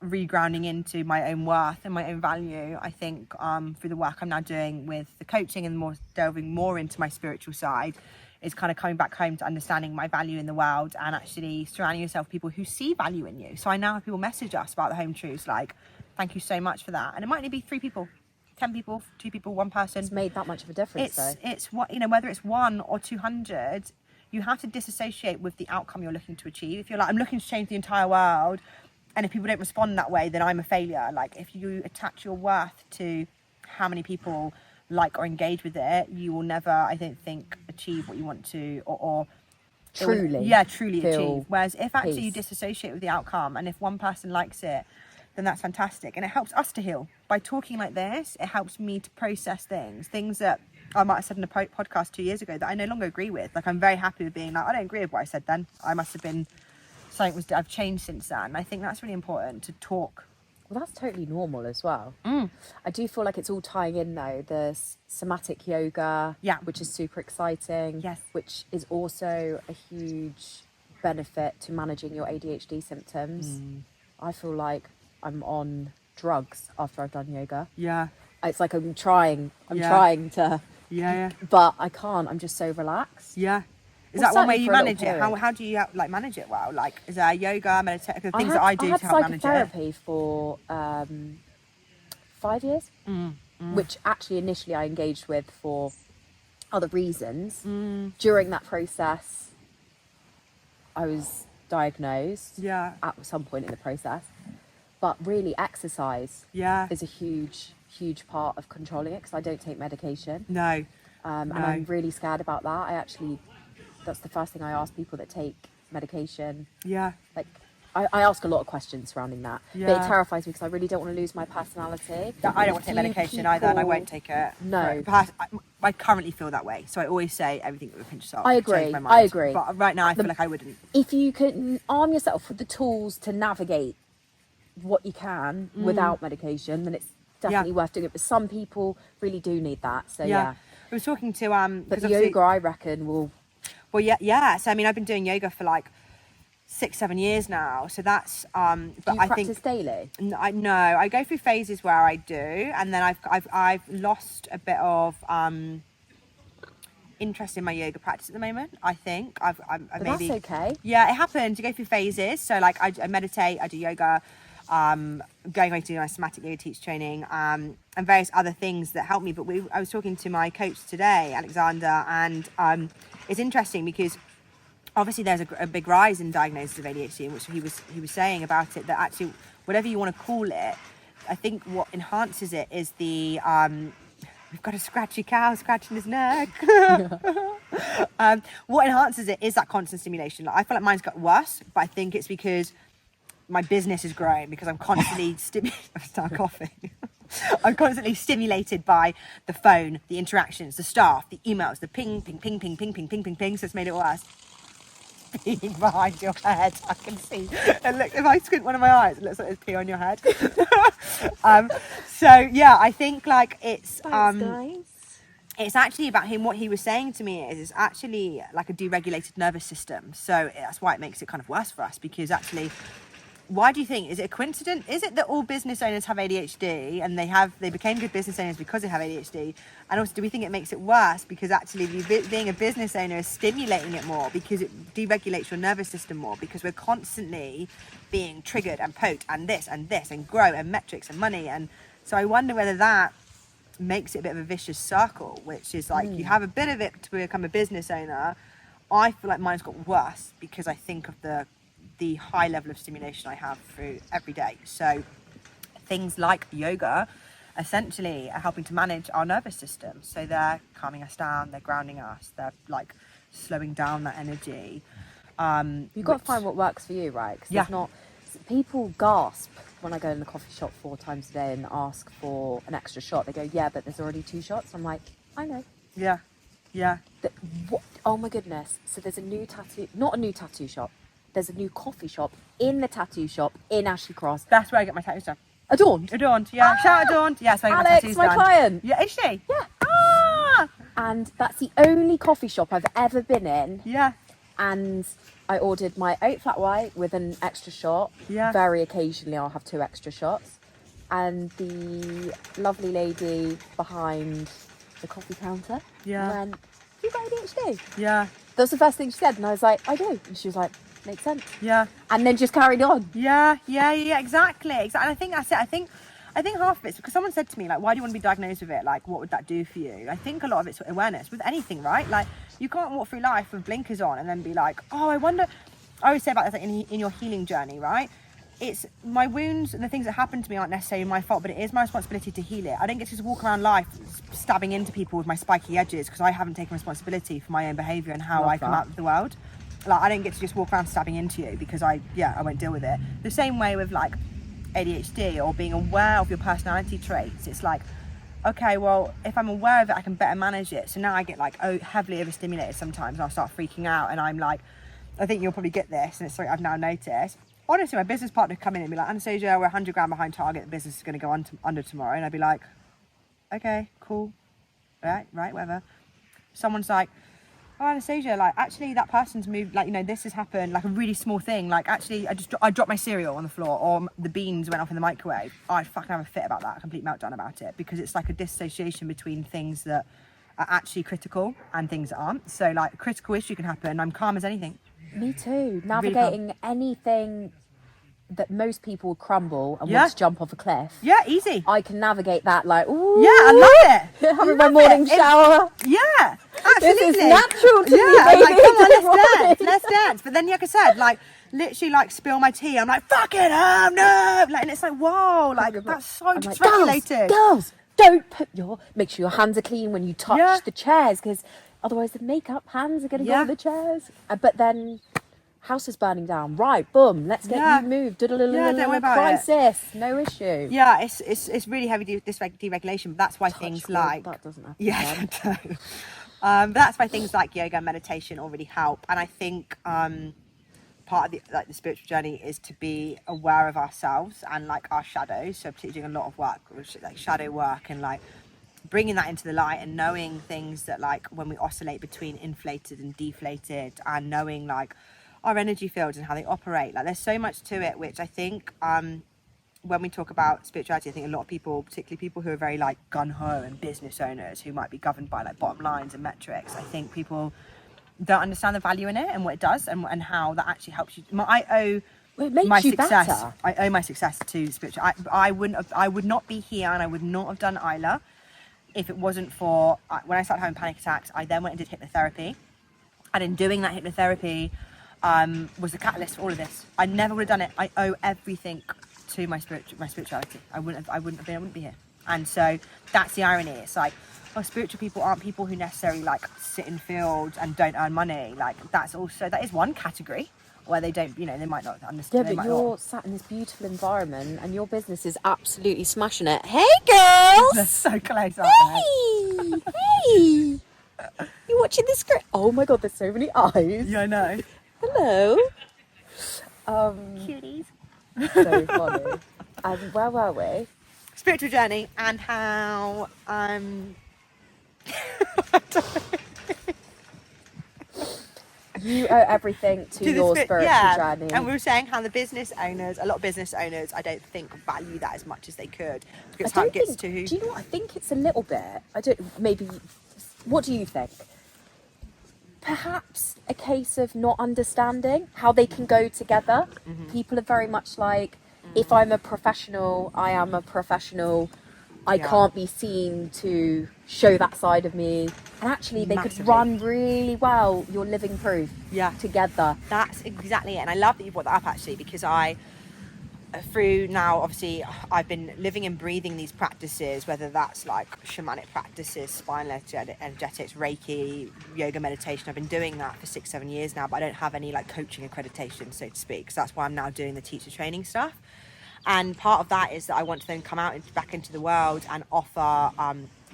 regrounding into my own worth and my own value. I think through the work I'm now doing with the coaching and delving more into my spiritual side, is kind of coming back home to understanding my value in the world and actually surrounding yourself with people who see value in you. So I now have people message us about the Home Truths, like, thank you so much for that. And it might only be 3 people, 10 people, 2 people, 1 person. It's made that much of a difference. It's what, you know, whether it's 1 or 200, you have to disassociate with the outcome you're looking to achieve. If you're like, I'm looking to change the entire world, and if people don't respond that way, then I'm a failure. Like, if you attach your worth to how many people like or engage with it, you will never, I don't think, achieve what you want to, or truly achieve. Whereas if actually you disassociate with the outcome, and if 1 person likes it, then that's fantastic. And it helps us to heal. By talking like this, it helps me to process things that I might have said in a podcast 2 years ago that I no longer agree with. Like, I'm very happy with being like, I don't agree with what I said then. I must have been, I've changed since then. And I think that's really important to talk Well, that's totally normal as well. Mm. I do feel like it's all tying in though. The somatic yoga, which is super exciting, which is also a huge benefit to managing your ADHD symptoms. I feel like I'm on drugs after I've done yoga. Yeah. It's like I'm trying to, but I can't. I'm just so relaxed. Yeah. Is that one way you manage it? How do you like manage it well? Like, is there yoga, meditation, things that I do to help manage it? I had psychotherapy for 5 years, which actually initially I engaged with for other reasons. During that process, I was diagnosed at some point in the process. But really, exercise is a huge part of controlling it, because I don't take medication. No. And I'm really scared about that. That's the first thing I ask people that take medication. Yeah. Like, I ask a lot of questions surrounding that. But it terrifies me because I really don't want to lose my personality. I don't want to take medication either, and I won't take it. No. I currently feel that way, so I always say everything with a pinch of salt. I agree. But right now I feel like I wouldn't. If you can arm yourself with the tools to navigate what you can without medication, then it's definitely worth doing it. But some people really do need that. So I was talking to but the yoga, I reckon, will. Well, yeah. So I mean, I've been doing yoga for like 6-7 years now. So that's but do you practice daily? No, I go through phases where I do, and then I've lost a bit of interest in my yoga practice at the moment. I think I've maybe. That's okay. Yeah, it happens. You go through phases. So like I meditate, I do yoga. Going away to do my somatic yoga teacher training, and various other things that help me. But I was talking to my coach today, Alexander, and it's interesting because obviously there's a big rise in diagnosis of ADHD, in which he was saying about it, that actually whatever you want to call it, I think what enhances it is the we've got a scratchy cow scratching his neck. What enhances it is that constant stimulation. Like, I feel like mine's got worse, but I think it's because my business is growing, because I'm constantly I'm constantly stimulated by the phone, the interactions, the staff, the emails, the ping, ping, ping, ping, ping, ping, ping, ping, ping. So it's made it worse. Being behind your head, I can see. And look, if I squint one of my eyes, it looks like there's pee on your head. So yeah, I think like it's Thanks, guys. It's actually about him. What he was saying to me is it's actually like a deregulated nervous system. So that's why it makes it kind of worse for us, because actually. Why do you think? Is it a coincidence? Is it that all business owners have ADHD and they became good business owners because they have ADHD? And also, do we think it makes it worse because actually being a business owner is stimulating it more, because it deregulates your nervous system more, because we're constantly being triggered and poked and this and grow and metrics and money. And so I wonder whether that makes it a bit of a vicious circle, which is like you have a bit of it to become a business owner. I feel like mine's got worse because I think of the high level of stimulation I have through every day. So things like yoga essentially are helping to manage our nervous system. So they're calming us down, they're grounding us, they're like slowing down that energy. You've got to find what works for you, right? Because people gasp when I go in the coffee shop 4 times a day and ask for an extra shot. They go, yeah, but there's already 2 shots. I'm like, I know. Yeah. What? Oh my goodness. So there's a new not a new tattoo shop. There's a new coffee shop in the tattoo shop in Ashley Cross. That's where I get my tattoos done. Adorned, yeah. Shout out Adorned. Yeah, so I get my tattoos done. my client. Yeah, is she? Yeah. Ah! And that's the only coffee shop I've ever been in. Yeah. And I ordered my oat flat white with an extra shot. Yeah. Very occasionally I'll have 2 extra shots. And the lovely lady behind the coffee counter went, you got ADHD? Yeah. That's the first thing she said. And I was like, I do. And she was like, makes sense. Yeah. And then just carried on. Yeah, exactly. And I think that's it. I think half of it's because someone said to me, like, why do you want to be diagnosed with it? Like, what would that do for you? I think a lot of it's awareness with anything, right? Like, you can't walk through life with blinkers on and then be like, oh, I wonder. I always say about this, like, in your healing journey, right? It's my wounds and the things that happen to me aren't necessarily my fault, but it is my responsibility to heal it. I don't get to just walk around life stabbing into people with my spiky edges because I haven't taken responsibility for my own behaviour and how I come out of the world. Like, I don't get to just walk around stabbing into you because I won't deal with it. The same way with like ADHD or being aware of your personality traits. It's like, okay, well, if I'm aware of it, I can better manage it. So now I get like heavily overstimulated sometimes and I'll start freaking out and I'm like, I think you'll probably get this, and it's something I've now noticed. honestly, my business partner would come in and be like, Anastasia, we're 100 grand behind target. The business is going to go under tomorrow. And I'd be like, okay, cool. Right, whatever. Someone's like, oh, Anastasia, like, actually, that person's moved, like, you know, this has happened, like, a really small thing. Like, actually, I dropped my cereal on the floor, or the beans went off in the microwave. I'd fucking have a fit about that, a complete meltdown about it, because it's like a dissociation between things that are actually critical and things that aren't. So, like, a critical issue can happen. I'm calm as anything. Me too. Navigating anything that most people would crumble and want to jump off a cliff. Yeah, easy. I can navigate that like, ooh. Yeah, I love it. Having my morning shower. Yeah, absolutely. This is natural to me, I'm baby. like, come on, let's dance. But then, like I said, like, literally, like, spill my tea. I'm like, fuck it, oh, no. Like, and it's like, whoa, like, that's so dysregulated. Girls, don't make sure your hands are clean when you touch the chairs, because otherwise the makeup hands are going to go on the chairs. But then... house is burning down. Right, boom. Let's get you moved. Don't worry about crisis. No issue. Yeah, it's really heavy deregulation. But that's why things like that doesn't happen. Yeah, but that's why things like yoga and meditation all really help. And I think part of the spiritual journey is to be aware of ourselves and like our shadows. So particularly doing a lot of work, like shadow work, and like bringing that into the light and knowing things that like when we oscillate between inflated and deflated, and knowing like our energy fields and how they operate. Like, there's so much to it, which I think when we talk about spirituality, I think a lot of people, particularly people who are very like gung-ho and business owners who might be governed by like bottom lines and metrics, I think people don't understand the value in it and what it does and how that actually helps you. I owe my success to spiritual. I would not be here, and I would not have done ILA if it wasn't for when I started having panic attacks. I then went and did hypnotherapy, and in doing that hypnotherapy was the catalyst for all of this. I never would have done it. I owe everything to my spirituality. I wouldn't be here. And so that's the irony. It's like, spiritual people aren't people who necessarily like sit in fields and don't earn money. Like, that is one category where they don't, you know, they might not understand. Yeah, but you're sat in this beautiful environment and your business is absolutely smashing it. Hey, girls! They're so close, aren't they? Hey! You watching the script? Oh my God, there's so many eyes. Yeah, I know. Hello. Cuties. So funny. And where were we? Spiritual journey and how you owe everything to your spiritual journey. And we were saying how a lot of business owners, I don't think value that as much as they could. Because how it gets to... Do you know what? I think it's a little bit... What do you think? Perhaps a case of not understanding how they can go together. Mm-hmm. People are very much like, if I'm a professional, I am a professional. I can't be seen to show that side of me. And actually, they could run really well your living proof together. That's exactly it. And I love that you brought that up, actually, because through now, obviously, I've been living and breathing these practices, whether that's like shamanic practices, spinal energetics, Reiki, yoga, meditation. I've been doing that for 6-7 years now, but I don't have any like coaching accreditation, so to speak. So that's why I'm now doing the teacher training stuff. And part of that is that I want to then come out back into the world and offer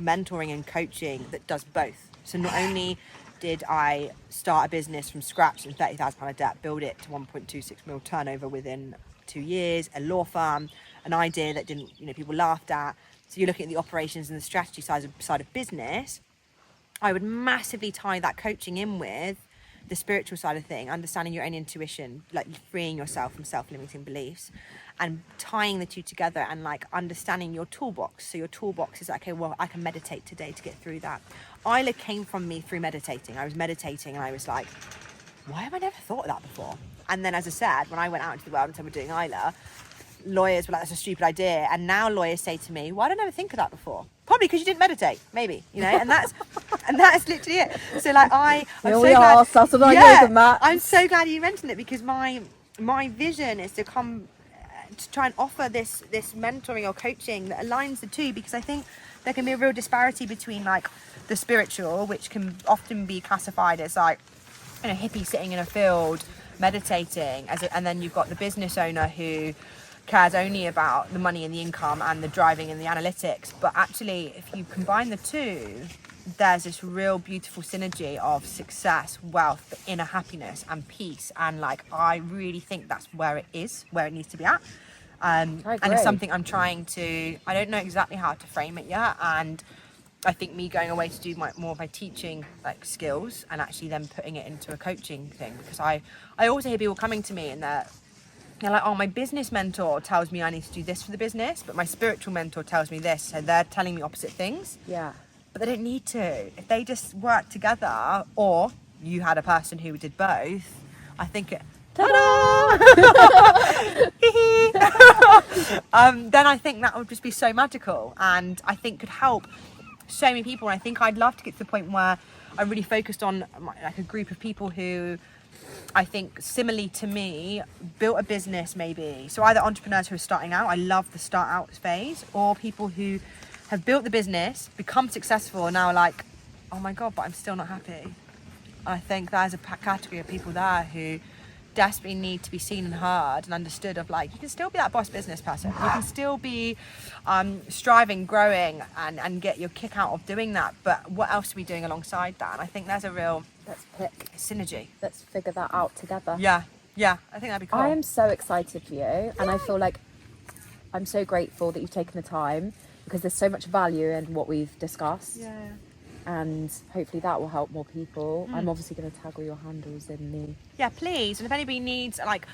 mentoring and coaching that does both. So not only did I start a business from scratch and £30,000 of debt, build it to 1.26 mil turnover within 2 years, a law firm, an idea that people laughed at. So you're looking at the operations and the strategy side of business. I would massively tie that coaching in with the spiritual side of thing, understanding your own intuition, like freeing yourself from self-limiting beliefs and tying the two together and like understanding your toolbox. So your toolbox is like, okay, well, I can meditate today to get through that. ILA came from me through meditating. I was meditating and I was like, why have I never thought of that before? And then, as I said, when I went out into the world and said we're doing ILA, lawyers were like, that's a stupid idea. And now lawyers say to me, why did I never think of that before? Probably because you didn't meditate, maybe, you know, and that's literally it. So like I'm so glad you mentioned it, because my vision is to come to try and offer this mentoring or coaching that aligns the two, because I think there can be a real disparity between like the spiritual, which can often be classified as like, you know, hippie sitting in a field meditating, and then you've got the business owner who cares only about the money and the income and the driving and the analytics. But actually, if you combine the two, there's this real beautiful synergy of success, wealth, but inner happiness and peace. And like, I really think that's where it is, where it needs to be at. And it's something I'm trying to, I don't know exactly how to frame it yet. And I think me going away to do more of my teaching like skills and actually then putting it into a coaching thing, because I also hear people coming to me and they're like, oh, my business mentor tells me I need to do this for the business, but my spiritual mentor tells me this. So they're telling me opposite things. Yeah. But they don't need to. If they just work together, or you had a person who did both, I think it... Ta-da! Then I think that would just be so magical, and I think could help so many people. And I think I'd love to get to the point where I'm really focused on like a group of people who I think similarly to me built a business, maybe. So either entrepreneurs who are starting out, I love the start out phase, or people who have built the business, become successful, and now are like, oh my God, but I'm still not happy. I think there's a category of people there who desperately need to be seen and heard and understood, of like, you can still be that boss business person. You can still be striving, growing, and get your kick out of doing that. But what else are we doing alongside that? And I think there's a real synergy. Let's figure that out together. Yeah, I think that'd be cool. I am so excited for you, and I feel like I'm so grateful that you've taken the time, because there's so much value in what we've discussed. Yeah. And hopefully that will help more people. I'm obviously going to tag all your handles in the... Yeah, please. And if anybody needs like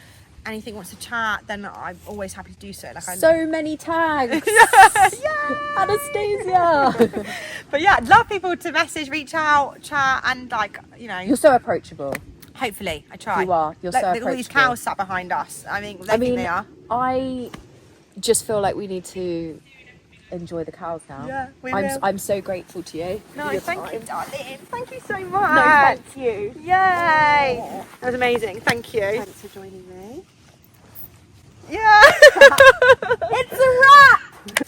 anything, wants to chat, then I'm always happy to do so. Like, so many tags. Yeah. Anastasia. But yeah, I'd love people to message, reach out, chat, and like, you know. You're so approachable. Hopefully, I try. You are. You're so approachable. All these cows sat behind us. I mean, think they are. I just feel like we need to enjoy the cows now. Yeah, we will. I'm so grateful to you. No, thank you, darling. Thank you so much. No, thank you. Yay! That was amazing. Thank you. Thanks for joining me. Yeah. It's a wrap.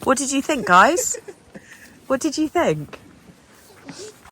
What did you think, guys? What did you think?